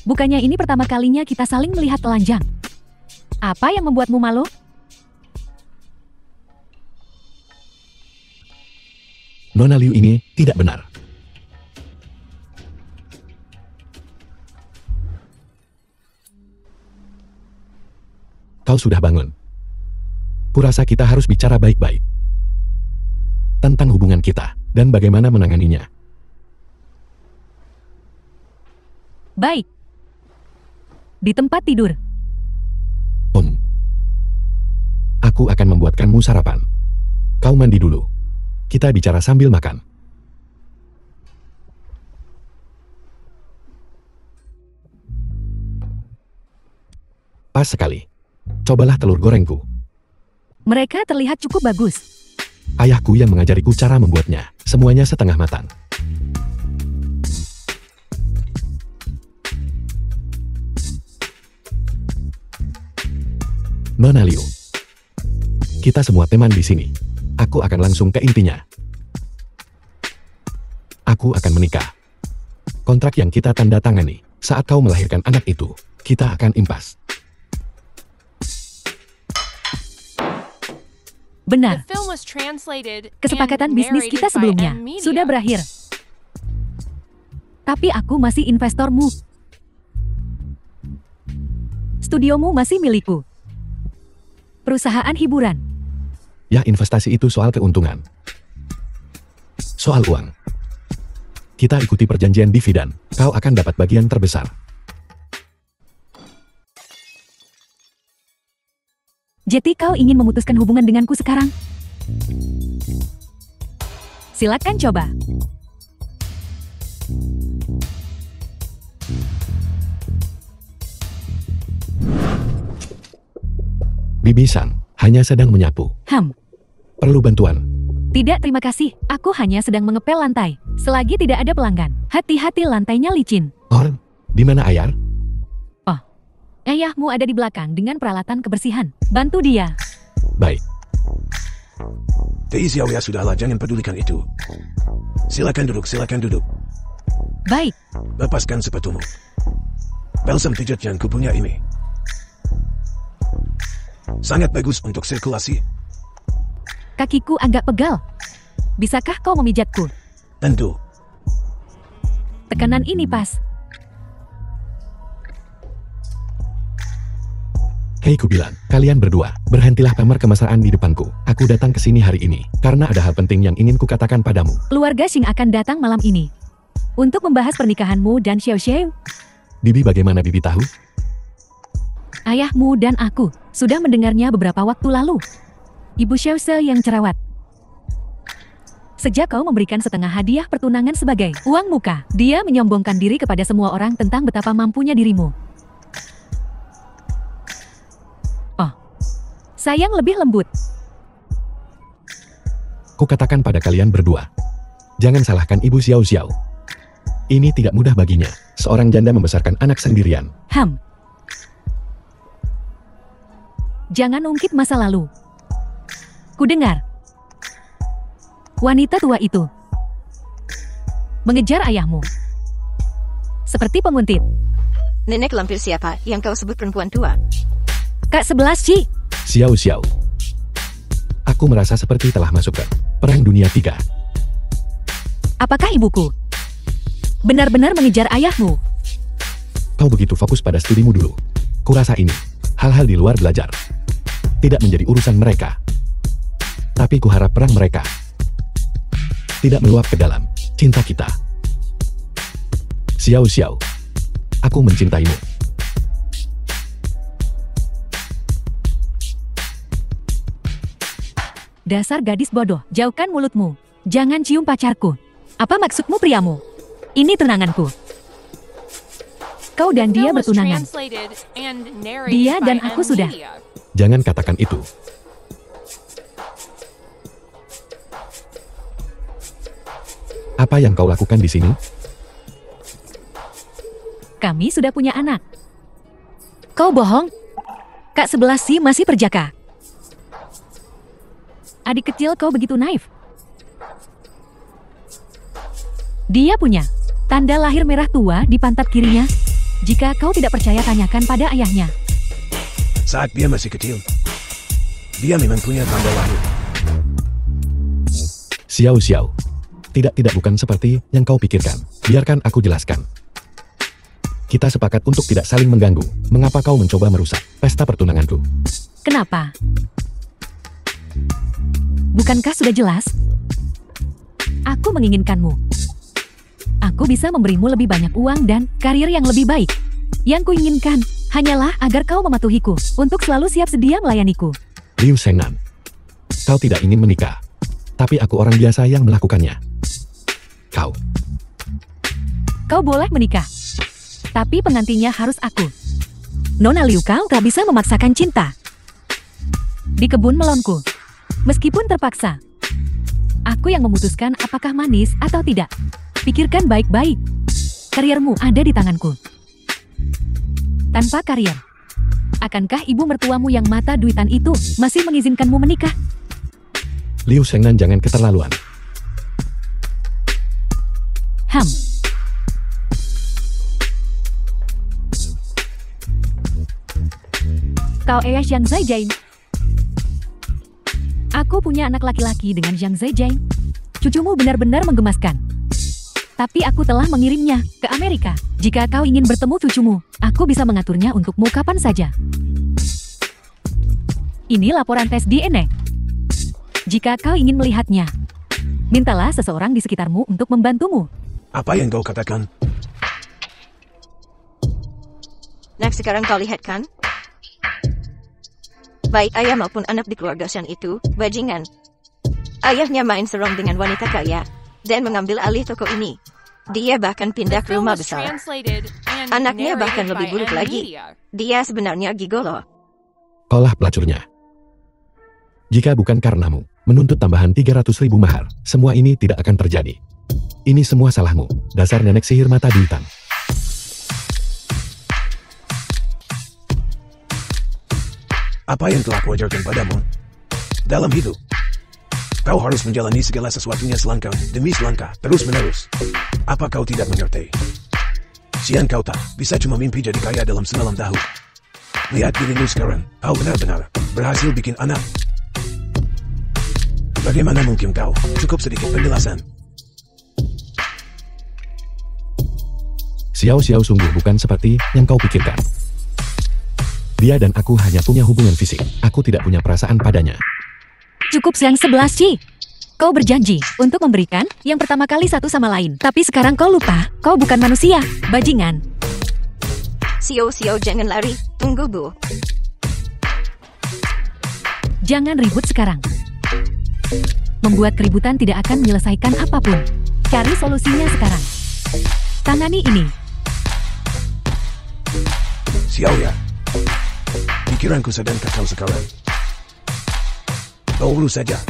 Bukannya ini pertama kalinya kita saling melihat telanjang. Apa yang membuatmu malu?
Nona Liu ini tidak benar. Kau sudah bangun. Kurasa kita harus bicara baik-baik tentang hubungan kita dan bagaimana menanganinya.
Baik. Di tempat tidur.
Aku akan membuatkanmu sarapan. Kau mandi dulu. Kita bicara sambil makan. Pas sekali. Cobalah telur gorengku.
Mereka terlihat cukup bagus.
Ayahku yang mengajariku cara membuatnya. Semuanya setengah matang. Nona Liu. Kita semua teman di sini. Aku akan langsung ke intinya. Aku akan menikah. Kontrak yang kita tanda tangani saat kau melahirkan anak itu, kita akan impas.
Benar.
The film was translated
Kesepakatan
and
bisnis kita
narrated by
sebelumnya
M-Media.
sudah berakhir. Tapi aku masih investormu. Studiomu masih milikku. Perusahaan hiburan.
Ya, investasi itu soal keuntungan. Soal uang. Kita ikuti perjanjian dividen. Kau akan dapat bagian terbesar.
Jadi kau ingin memutuskan hubungan denganku sekarang? Silakan coba.
Bibi-san hanya sedang menyapu. Perlu bantuan?
Tidak, terima kasih. Aku hanya sedang mengepel lantai. Selagi tidak ada pelanggan. Hati-hati, lantainya licin.
Di mana Ayar?
Oh, ayahmu ada di belakang dengan peralatan kebersihan. Bantu dia.
Baik.
Tei Xiao ya, sudahlah, jangan pedulikan itu. Silakan duduk.
Baik.
Lepaskan sepatumu. Balsam pijat yang kupunya ini sangat bagus untuk sirkulasi.
Kakiku agak pegal. Bisakah kau memijatku?
Tentu.
Tekanan ini pas.
Hei, ku bilang, kalian berdua, berhentilah pamer kemesraan di depanku. Aku datang ke sini hari ini, karena ada hal penting yang ingin kukatakan padamu.
Keluarga Xing akan datang malam ini. untuk membahas pernikahanmu dan Xiao Xiao.
Bibi, bagaimana Bibi tahu?
Ayahmu dan aku sudah mendengarnya beberapa waktu lalu. Ibu Xiao Xiao yang cerewet. Sejak kau memberikan setengah hadiah pertunangan sebagai uang muka, dia menyombongkan diri kepada semua orang tentang betapa mampunya dirimu. Oh, sayang lebih lembut.
Kukatakan pada kalian berdua, jangan salahkan Ibu Xiao Xiao. Ini tidak mudah baginya, seorang janda membesarkan anak sendirian.
Jangan ungkit masa lalu. Kudengar, wanita tua itu mengejar ayahmu seperti penguntit.
Nenek lampir siapa yang kau sebut perempuan tua?
Kak 11 Ci.
Xiao Xiao, aku merasa seperti telah masuk ke Perang Dunia III.
Apakah ibuku benar-benar mengejar ayahmu?
Kau begitu fokus pada studimu dulu. Kurasa ini, hal-hal di luar belajar tidak menjadi urusan mereka. Tapi kuharap perang mereka tidak meluap ke dalam cinta kita. Xiao Xiao, aku mencintaimu.
Dasar gadis bodoh, jauhkan mulutmu. Jangan cium pacarku. Apa maksudmu priamu? Ini tunanganku. Kau dan dia
Film was
bertunangan.
translated and narrated
Dia
by
dan aku sudah.
Media.
Jangan katakan itu. Apa yang kau lakukan di sini?
Kami sudah punya anak. Kau bohong? Kak 11 Ci masih perjaka. Adik kecil kau begitu naif. Dia punya tanda lahir merah tua di pantat kirinya. Jika kau tidak percaya, tanyakan pada ayahnya.
Saat dia masih kecil, dia memang punya tanda lahir.
Xiao Xiao, tidak bukan seperti yang kau pikirkan. Biarkan aku jelaskan. Kita sepakat untuk tidak saling mengganggu. Mengapa kau mencoba merusak pesta pertunanganku?
Kenapa? Bukankah sudah jelas? Aku menginginkanmu. Aku bisa memberimu lebih banyak uang dan karir yang lebih baik. Yang kuinginkan hanyalah agar kau mematuhiku untuk selalu siap sedia melayaniku.
Liu Shengnan, kau tidak ingin menikah. Tapi aku orang biasa yang melakukannya.
Kau boleh menikah. Tapi pengantinnya harus aku. Nona Liu, kau tak bisa memaksakan cinta. Di kebun melonku. Meskipun terpaksa. Aku yang memutuskan apakah manis atau tidak. Pikirkan baik-baik. Kariermu ada di tanganku. Tanpa karier, akankah ibu mertuamu yang mata duitan itu masih mengizinkanmu menikah?
Liu Shengnan, jangan keterlaluan.
Kau Zhang Zaijian. Aku punya anak laki-laki dengan Zhang Zaijian. Cucumu benar-benar menggemaskan. Tapi aku telah mengirimnya ke Amerika. Jika kau ingin bertemu cucumu, aku bisa mengaturnya untukmu kapan saja. Ini laporan tes DNA. Jika kau ingin melihatnya, mintalah seseorang di sekitarmu untuk membantumu.
Apa yang kau katakan?
Nah, sekarang kau lihat kan? Baik ayah maupun anak di keluarga Shan itu, bajingan. Ayahnya main serong dengan wanita kaya, dan mengambil alih toko ini. Dia bahkan pindah ke rumah besar. Anaknya bahkan lebih buruk lagi. Dia sebenarnya gigolo.
Kaulah pelacurnya. Jika bukan karenamu menuntut tambahan 300.000 mahar, semua ini tidak akan terjadi. Ini semua salahmu, dasar nenek sihir mata duitan.
Apa yang telah kuajarkan padamu? Dalam hidup, kau harus menjalani segala sesuatunya selangkah demi selangkah, terus-menerus. Apa kau tidak mengerti? Sian kau tak bisa cuma mimpi jadi kaya dalam semalam tahu. Lihat dirimu sekarang, kau benar-benar berhasil bikin anak. Bagaimana mungkin kau cukup sedikit penjelasan?
Xiao Xiao sungguh bukan seperti yang kau pikirkan. Dia dan aku hanya punya hubungan fisik. Aku tidak punya perasaan padanya.
Cukup Zhang 11 Ci. Kau berjanji untuk memberikan yang pertama kali satu sama lain. Tapi sekarang kau lupa, kau bukan manusia, bajingan.
Sio jangan lari, tunggu Bu.
Jangan ribut sekarang. Membuat keributan tidak akan menyelesaikan apapun. Cari solusinya sekarang. Tangani ini.
Xiao ya. Pikiranku sedang kacau sekarang. Kau urus saja.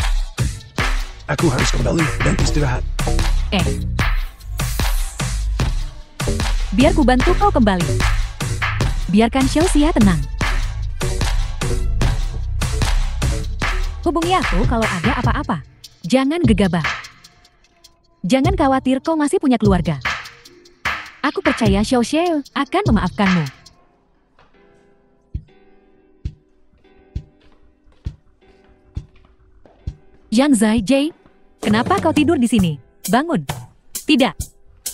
Aku harus kembali dan istirahat.
Biar ku bantu kau kembali. Biarkan Xiao tenang. Hubungi aku kalau ada apa-apa. Jangan gegabah. Jangan khawatir, kau masih punya keluarga. Aku percaya Xiao akan memaafkanmu. Yang Zai, kenapa kau tidur di sini? Bangun. Tidak.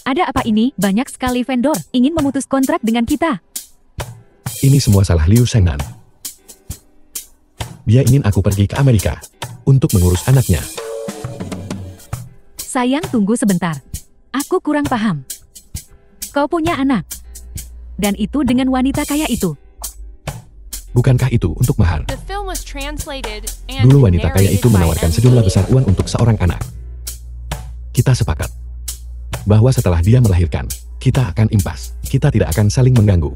Ada apa ini? Banyak sekali vendor ingin memutus kontrak dengan kita.
Ini semua salah Liu Shengnan. Dia ingin aku pergi ke Amerika untuk mengurus anaknya.
Sayang, tunggu sebentar. Aku kurang paham. Kau punya anak. Dan itu dengan wanita kaya itu.
Bukankah itu untuk mahar?
The film was translated and
Dulu wanita kaya itu
narrated by
menawarkan
MC.
sejumlah besar uang untuk seorang anak. Kita sepakat bahwa setelah dia melahirkan, kita akan impas. Kita tidak akan saling mengganggu.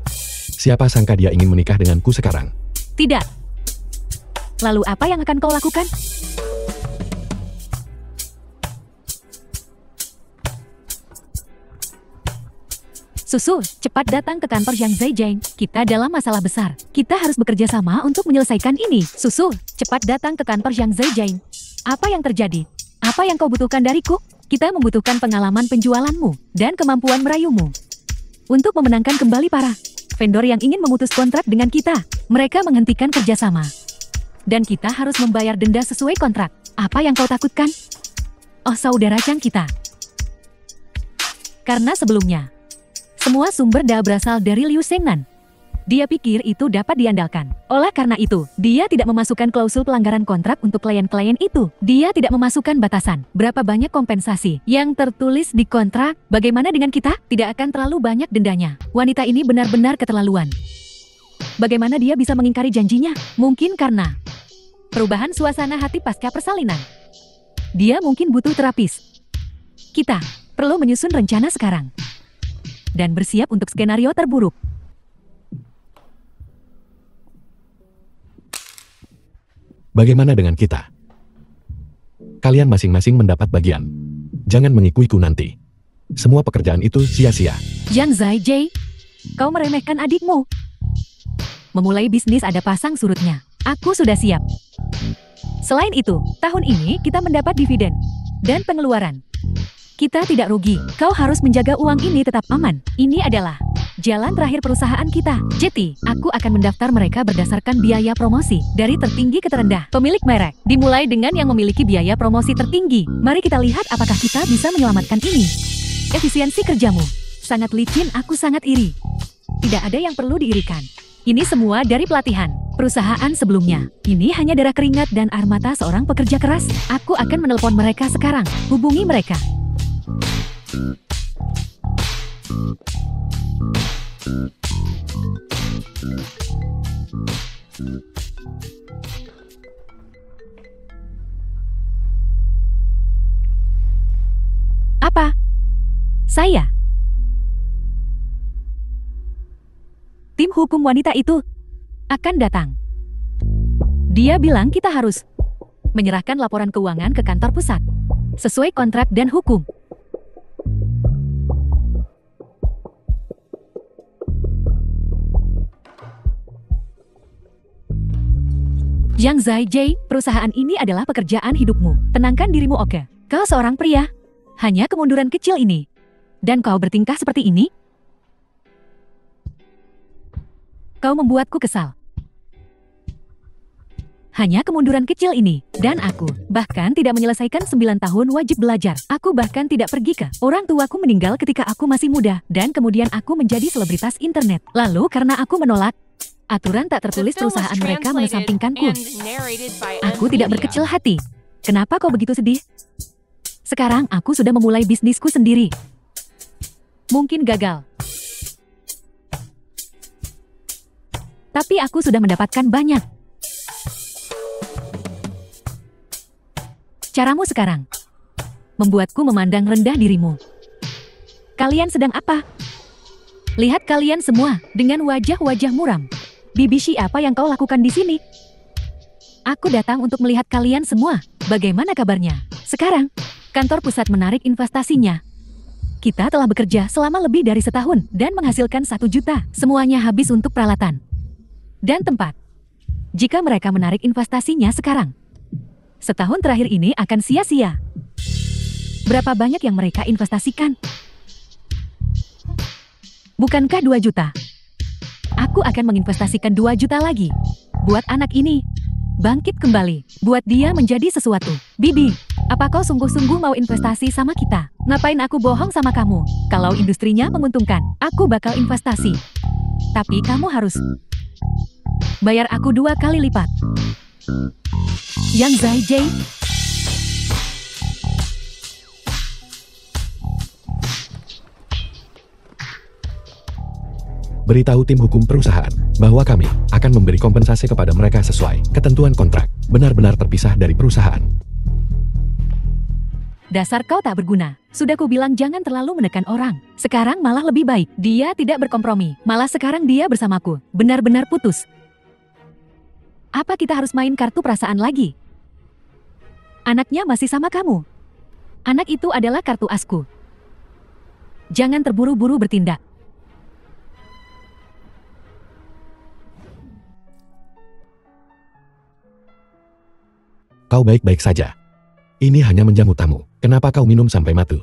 Siapa sangka dia ingin menikah denganku sekarang?
Tidak. Lalu apa yang akan kau lakukan? Susu, cepat datang ke kantor Yang Zai. Kita dalam masalah besar. Kita harus bekerja sama untuk menyelesaikan ini. Susu, cepat datang ke kantor Yang Zai. Apa yang terjadi? Apa yang kau butuhkan dariku? Kita membutuhkan pengalaman penjualanmu dan kemampuan merayumu untuk memenangkan kembali para vendor yang ingin memutus kontrak dengan kita. Mereka menghentikan kerjasama. Dan kita harus membayar denda sesuai kontrak. Apa yang kau takutkan? Oh, saudara Chang kita. Karena sebelumnya, semua sumber daya berasal dari Liu Shengnan. Dia pikir itu dapat diandalkan. Oleh karena itu, dia tidak memasukkan klausul pelanggaran kontrak untuk klien-klien itu. Dia tidak memasukkan batasan. Berapa banyak kompensasi yang tertulis di kontrak? Bagaimana dengan kita? Tidak akan terlalu banyak dendanya. Wanita ini benar-benar keterlaluan. Bagaimana dia bisa mengingkari janjinya? Mungkin karena perubahan suasana hati pasca persalinan. Dia mungkin butuh terapis. Kita perlu menyusun rencana sekarang. Dan bersiap untuk skenario terburuk.
Bagaimana dengan kita? Kalian masing-masing mendapat bagian. Jangan mengikuiku nanti. Semua pekerjaan itu sia-sia.
Yang Zai, kau meremehkan adikmu. Memulai bisnis ada pasang surutnya. Aku sudah siap. Selain itu, tahun ini kita mendapat dividen dan pengeluaran. Kita tidak rugi. Kau harus menjaga uang ini tetap aman. Ini adalah jalan terakhir perusahaan kita. Jeti, aku akan mendaftar mereka berdasarkan biaya promosi dari tertinggi ke terendah. Pemilik merek dimulai dengan yang memiliki biaya promosi tertinggi. Mari kita lihat apakah kita bisa menyelamatkan ini. Efisiensi kerjamu sangat licin, aku sangat iri. Tidak ada yang perlu diirikan. Ini semua dari pelatihan perusahaan sebelumnya. Ini hanya darah keringat dan air mata seorang pekerja keras. Aku akan menelpon mereka sekarang. Hubungi mereka. Apa? Saya? Tim hukum wanita itu akan datang. Dia bilang kita harus menyerahkan laporan keuangan ke kantor pusat sesuai kontrak dan hukum. Yang Zai, perusahaan ini adalah pekerjaan hidupmu. Tenangkan dirimu, oke? Kau seorang pria. Hanya kemunduran kecil ini. Dan kau bertingkah seperti ini? Kau membuatku kesal. Hanya kemunduran kecil ini. Dan aku bahkan tidak menyelesaikan 9 tahun wajib belajar. Aku bahkan tidak pergi ke. Orang tuaku meninggal ketika aku masih muda. Dan kemudian aku menjadi selebritas internet. Lalu karena aku menolak aturan tak tertulis perusahaan mereka mengesampingkanku. Aku tidak berkecil hati. Kenapa kau begitu sedih? Sekarang aku sudah memulai bisnisku sendiri. Mungkin gagal. Tapi aku sudah mendapatkan banyak. Caramu sekarang membuatku memandang rendah dirimu. Kalian sedang apa? Lihat kalian semua dengan wajah-wajah muram. BBC, apa yang kau lakukan di sini? Aku datang untuk melihat kalian semua. Bagaimana kabarnya? Sekarang, kantor pusat menarik investasinya. Kita telah bekerja selama lebih dari setahun dan menghasilkan 1 juta. Semuanya habis untuk peralatan dan tempat. Jika mereka menarik investasinya sekarang, setahun terakhir ini akan sia-sia. Berapa banyak yang mereka investasikan? Bukankah 2 juta? Aku akan menginvestasikan 2 juta lagi. Buat anak ini bangkit kembali. Buat dia menjadi sesuatu. Bibi, apa kau sungguh-sungguh mau investasi sama kita? Ngapain aku bohong sama kamu? Kalau industrinya menguntungkan, aku bakal investasi. Tapi kamu harus bayar aku 2 kali lipat. Yang Zai Jay.
Beritahu tim hukum perusahaan bahwa kami akan memberi kompensasi kepada mereka sesuai ketentuan kontrak, benar-benar terpisah dari perusahaan.
Dasar kau tak berguna. Sudah kubilang jangan terlalu menekan orang. Sekarang malah lebih baik. Dia tidak berkompromi. Malah sekarang dia bersamaku. Benar-benar putus. Apa kita harus main kartu perasaan lagi? Anaknya masih sama kamu. Anak itu adalah kartu asku. Jangan terburu-buru bertindak.
Kau baik-baik saja. Ini hanya menjamu tamu. Kenapa kau minum sampai mati?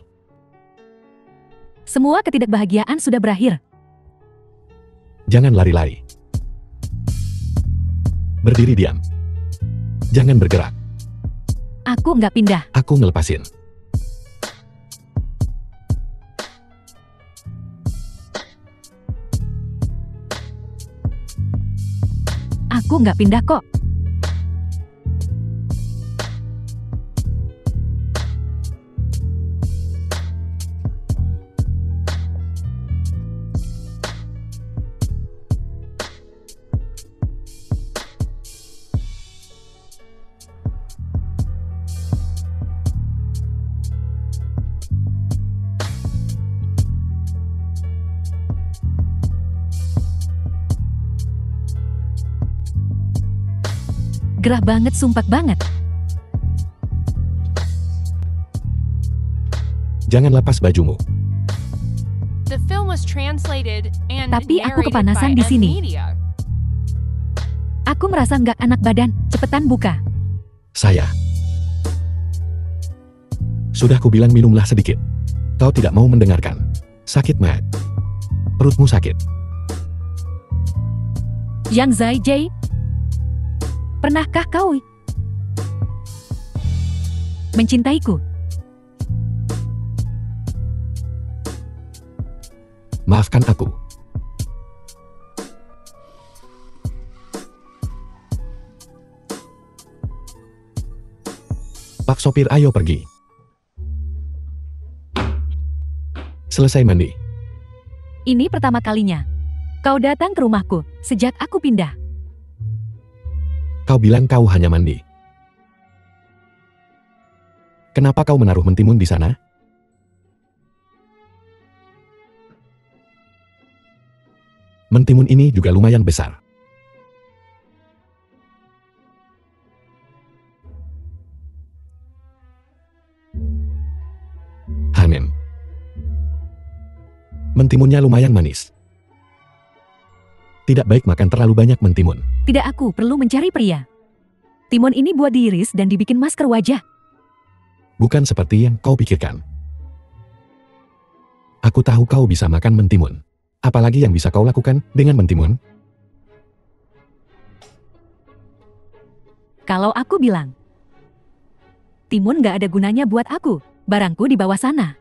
Semua ketidakbahagiaan sudah berakhir.
Jangan lari-lari. Berdiri diam. Jangan bergerak.
Aku nggak pindah.
Aku ngelepasin.
Aku nggak pindah kok. Gerah banget, sumpah banget.
Jangan lepas bajumu.
The film was translated and
Tapi aku
narrated
kepanasan
by
di sini.
Media.
Aku merasa nggak enak badan. Cepetan buka.
Saya. Sudah kubilang minumlah sedikit. Kau tidak mau mendengarkan. Sakit, Matt. Perutmu sakit.
Yang Zai Jay. Pernahkah kau mencintaiku?
Maafkan aku. Pak sopir, ayo pergi. Selesai mandi.
Ini pertama kalinya kau datang ke rumahku sejak aku pindah.
Kau bilang kau hanya mandi. Kenapa kau menaruh mentimun di sana? Mentimun ini juga lumayan besar. Hanem. Mentimunnya lumayan manis. Tidak baik makan terlalu banyak mentimun.
Tidak, aku perlu mencari pria. Timun ini buat diiris dan dibikin masker wajah.
Bukan seperti yang kau pikirkan. Aku tahu kau bisa makan mentimun. Apalagi yang bisa kau lakukan dengan mentimun?
Kalau aku bilang, timun gak ada gunanya buat aku. Barangku di bawah sana.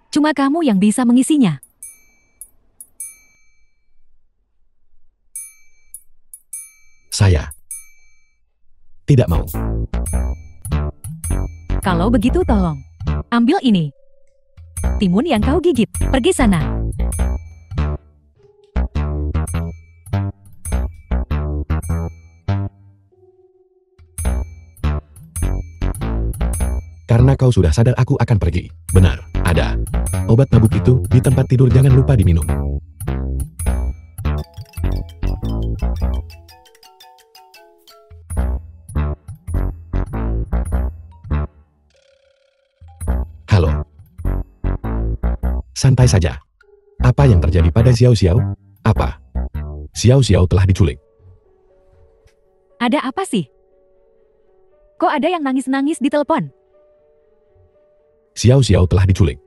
Cuma kamu yang bisa mengisinya.
Saya tidak mau.
Kalau begitu tolong, ambil ini. Timun yang kau gigit, pergi sana.
Karena kau sudah sadar aku akan pergi. Benar, ada. Obat mabuk itu di tempat tidur, jangan lupa diminum. Halo. Santai saja. Apa yang terjadi pada Xiao Xiao? Apa? Xiao Xiao telah diculik.
Ada apa sih? Kok ada yang nangis-nangis di telepon?
Xiao Xiao telah diculik.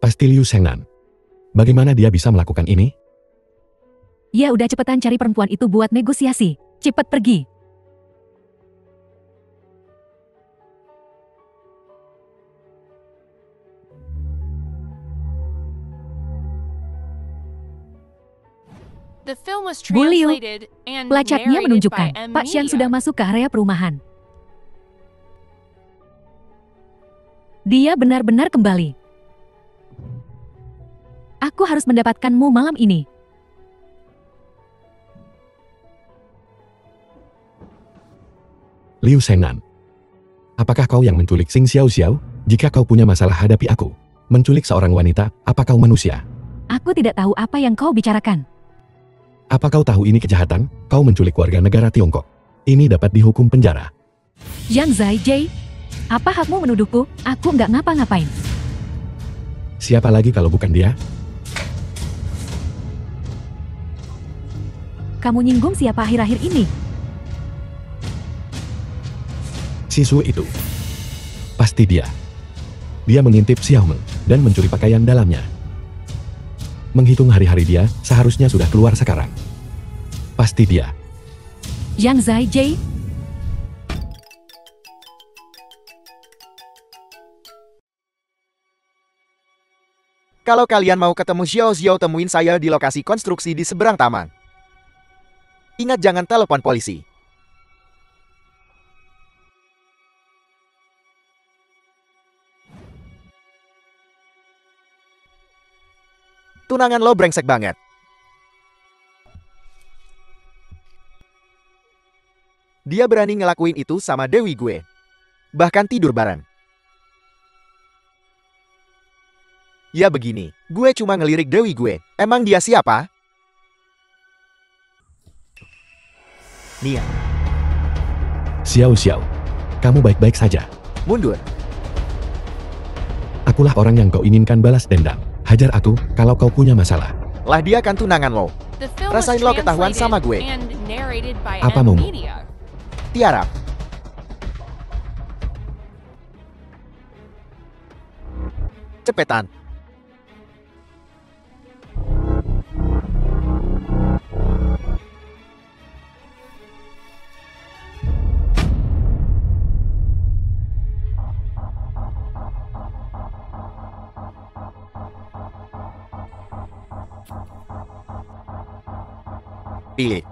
Pasti Liu Shengnan. Bagaimana dia bisa melakukan ini?
Ya udah cepetan cari perempuan itu buat negosiasi. Cepat pergi.
The film was
Bu Liu,
translated and
pelacaknya
narrated by
menunjukkan
M.
Pak Xiang
Media.
sudah masuk ke area perumahan. Dia benar-benar kembali. Aku harus mendapatkanmu malam ini.
Liu Shengnan. Apakah kau yang menculik Xing Xiao Xiao? Jika kau punya masalah, hadapi aku. Menculik seorang wanita, apa kau manusia?
Aku tidak tahu apa yang kau bicarakan.
Apa kau tahu ini kejahatan? Kau menculik warga negara Tiongkok. Ini dapat dihukum penjara.
Yang Zai Jie, apa hakmu menuduhku? Aku nggak ngapa-ngapain.
Siapa lagi kalau bukan dia?
Kamu nyinggung siapa akhir-akhir ini?
Siswa itu. Pasti dia. Dia mengintip Xiao Meng dan mencuri pakaian dalamnya. Menghitung hari-hari dia, seharusnya sudah keluar sekarang. Pasti dia.
Yang Zai Jie,
Kalau kalian mau ketemu Xiao Xiao, temuin saya di lokasi konstruksi di seberang taman. Ingat, jangan telepon polisi. Tunangan lo brengsek banget. Dia berani ngelakuin itu sama Dewi gue. Bahkan tidur bareng. Ya begini, gue cuma ngelirik Dewi gue. Emang dia siapa? Nia,
Xiao Xiao. Kamu baik-baik saja.
mundur.
Akulah orang yang kau inginkan balas dendam. Hajar aku kalau kau punya masalah.
Lah dia kan tunangan lo.
The film was
Rasain lo ketahuan sama gue.
translated and narrated by
Apa
M.
maumu?
Media.
Tiara. Cepetan. Pilih.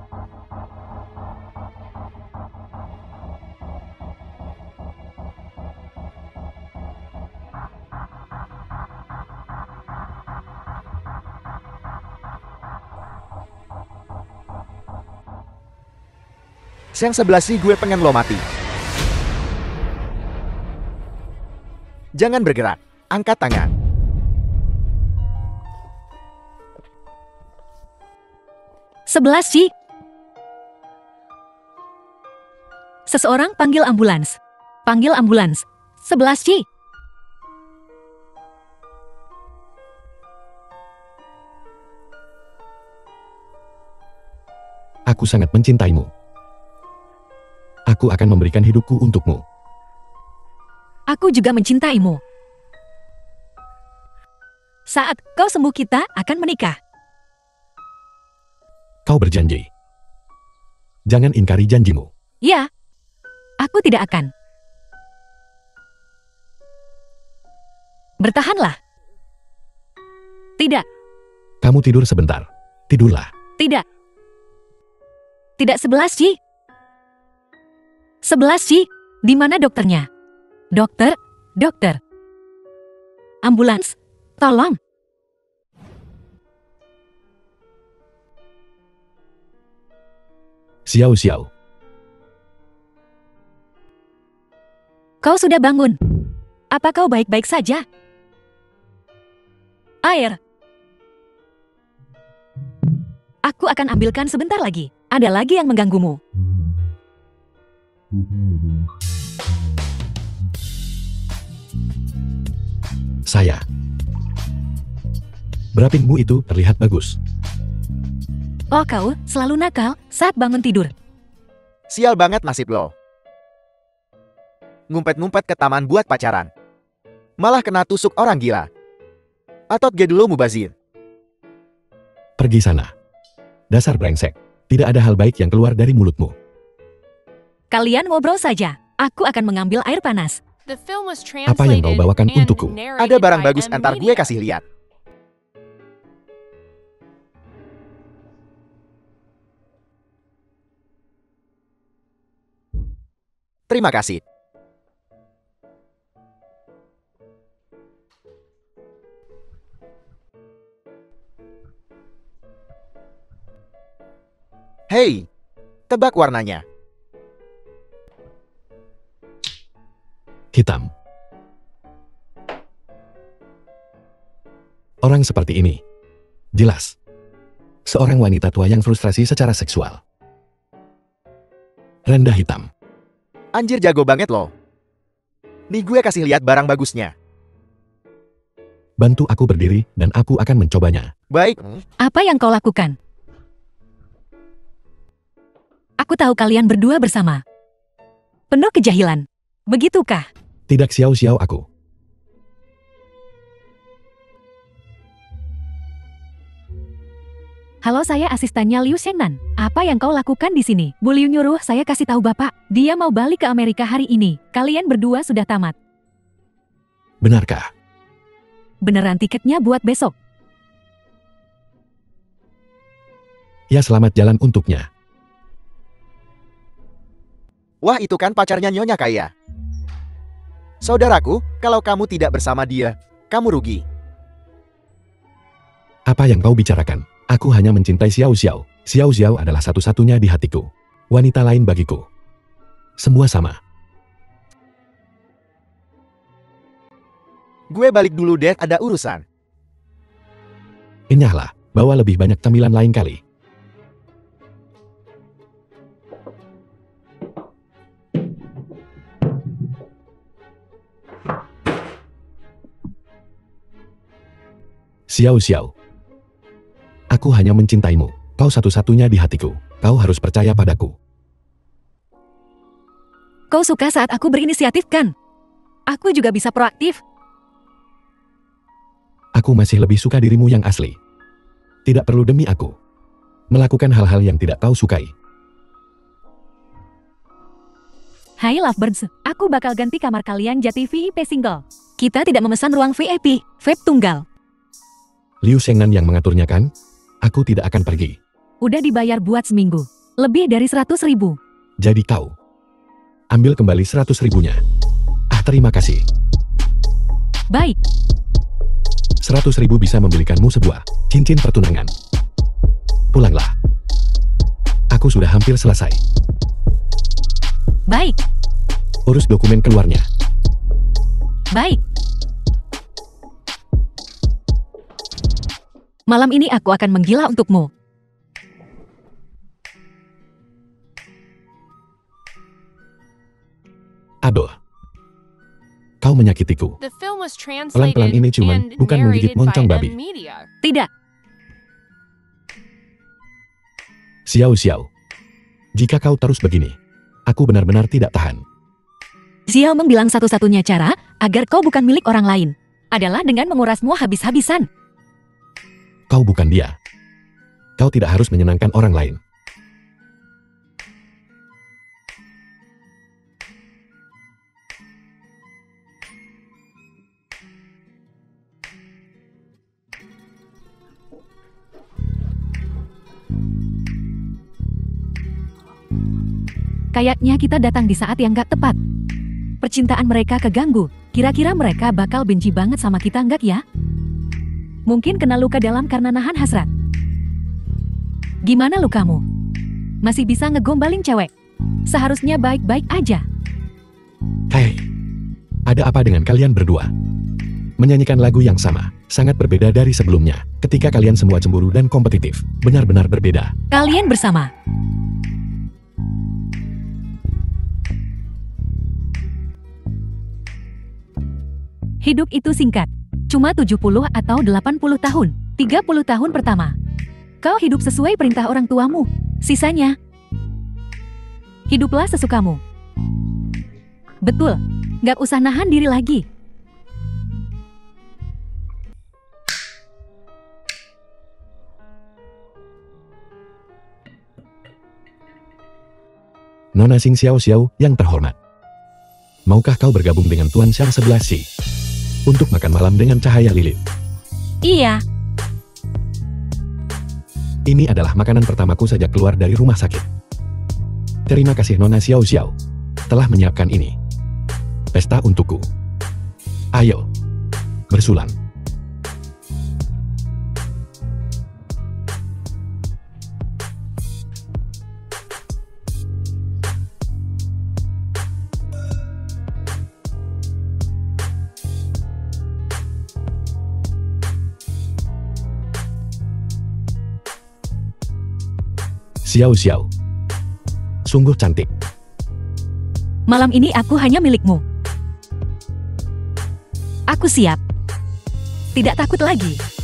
Yang sebelah sih gue pengen lo mati. Jangan bergerak. Angkat tangan.
Sebelas Ci. Seseorang panggil ambulans. Panggil ambulans. 11 Ci.
Aku sangat mencintaimu. Aku akan memberikan hidupku untukmu.
Aku juga mencintaimu. Saat kau sembuh, kita akan menikah.
Kau berjanji. Jangan ingkari janjimu.
Ya, aku tidak akan. Bertahanlah. Tidak,
Kamu tidur sebentar. Tidurlah.
tidak. Tidak 11 Ci. 11 Ci, di mana dokternya? Dokter, dokter. Ambulans, tolong.
Xiao Xiao,
Kau sudah bangun. Apa kau baik-baik saja? Air. Aku akan ambilkan sebentar lagi. Ada lagi yang mengganggumu.
saya. Berapinmu itu terlihat bagus.
Oh, kau selalu nakal saat bangun tidur.
Sial banget nasib lo. Ngumpet-ngumpet ke taman buat pacaran. Malah kena tusuk orang gila. Atot ge dulu mubazir.
Pergi sana. Dasar brengsek. Tidak ada hal baik yang keluar dari mulutmu.
Kalian ngobrol saja. Aku akan mengambil air panas.
The film was
Apa yang kau
translated
bawakan
and
untukku?
narrated
Ada barang
by
bagus
M
antar gue
Media.
kasih lihat. Terima kasih. Hei, tebak warnanya.
Hitam. Orang seperti ini. Jelas. Seorang wanita tua yang frustrasi secara seksual. Rendah hitam.
Anjir jago banget loh. Nih gue kasih lihat barang bagusnya.
Bantu aku berdiri dan aku akan mencobanya.
Baik.
Apa yang kau lakukan? Aku tahu kalian berdua bersama. Penuh kejahilan. Begitukah?
Tidak xiao-xiao aku.
Halo, saya asistennya Liu Shengnan. Apa yang kau lakukan di sini? Bu Liu nyuruh saya kasih tahu Bapak. Dia mau balik ke Amerika hari ini. Kalian berdua sudah tamat.
Benarkah?
Beneran tiketnya buat besok.
Ya, selamat jalan untuknya.
Wah, itu kan pacarnya Nyonya Kaya. Saudaraku, kalau kamu tidak bersama dia, kamu rugi.
Apa yang kau bicarakan? Aku hanya mencintai Xiao-xiao. Xiao-xiao adalah satu-satunya di hatiku. Wanita lain bagiku. Semua sama.
Gue balik dulu deh, ada urusan.
Enyahlah, bawa lebih banyak camilan lain kali. Xiao-xiao. Aku hanya mencintaimu. Kau satu-satunya di hatiku. Kau harus percaya padaku.
Kau suka saat aku berinisiatif kan? Aku juga bisa proaktif.
Aku masih lebih suka dirimu yang asli. Tidak perlu demi aku melakukan hal-hal yang tidak kau sukai.
Hai Lovebirds, aku bakal ganti kamar kalian jadi VIP single. Kita tidak memesan ruang VIP tunggal.
Liu Shengnan yang mengaturnya kan? Aku tidak akan pergi.
Udah dibayar buat seminggu. Lebih dari 100.000.
Jadi kau ambil kembali 100.000-nya. Terima kasih.
Baik.
100.000 bisa membelikanmu sebuah cincin pertunangan. Pulanglah. Aku sudah hampir selesai.
Baik.
Urus dokumen keluarnya.
Baik. Malam ini aku akan menggila untukmu.
Aduh. Kau menyakitiku.
The film was
Pelan-pelan
translated
ini cuman
and
bukan menggigit
narrated by
moncong babi.
M Media.
Tidak.
Xiao-xiao. Jika kau terus begini, aku benar-benar tidak tahan.
Xiao Meng bilang satu-satunya cara agar kau bukan milik orang lain adalah dengan mengurasmu habis-habisan.
Kau bukan dia. Kau tidak harus menyenangkan orang lain.
Kayaknya kita datang di saat yang gak tepat. percintaan mereka keganggu. Kira-kira mereka bakal benci banget sama kita nggak ya? Mungkin kena luka dalam karena nahan hasrat. Gimana lukamu? Masih bisa ngegombalin cewek? Seharusnya baik-baik aja.
Hei, ada apa dengan kalian berdua? Menyanyikan lagu yang sama, sangat berbeda dari sebelumnya. Ketika kalian semua cemburu dan kompetitif, benar-benar berbeda.
Kalian bersama. Hidup itu singkat. Cuma 70 atau 80 tahun. 30 tahun pertama. Kau hidup sesuai perintah orang tuamu. Sisanya, hiduplah sesukamu. Betul, gak usah nahan diri lagi.
Nona Xing Xiao Xiao yang terhormat. Maukah kau bergabung dengan Tuan Xiang 11 untuk makan malam dengan cahaya lilin?
Iya.
Ini adalah makanan pertamaku sejak keluar dari rumah sakit. Terima kasih Nona Xiao Xiao telah menyiapkan ini. Pesta untukku. Ayo, bersulang. Xiao Xiao, sungguh cantik.
Malam ini aku hanya milikmu. Aku siap. Tidak takut lagi.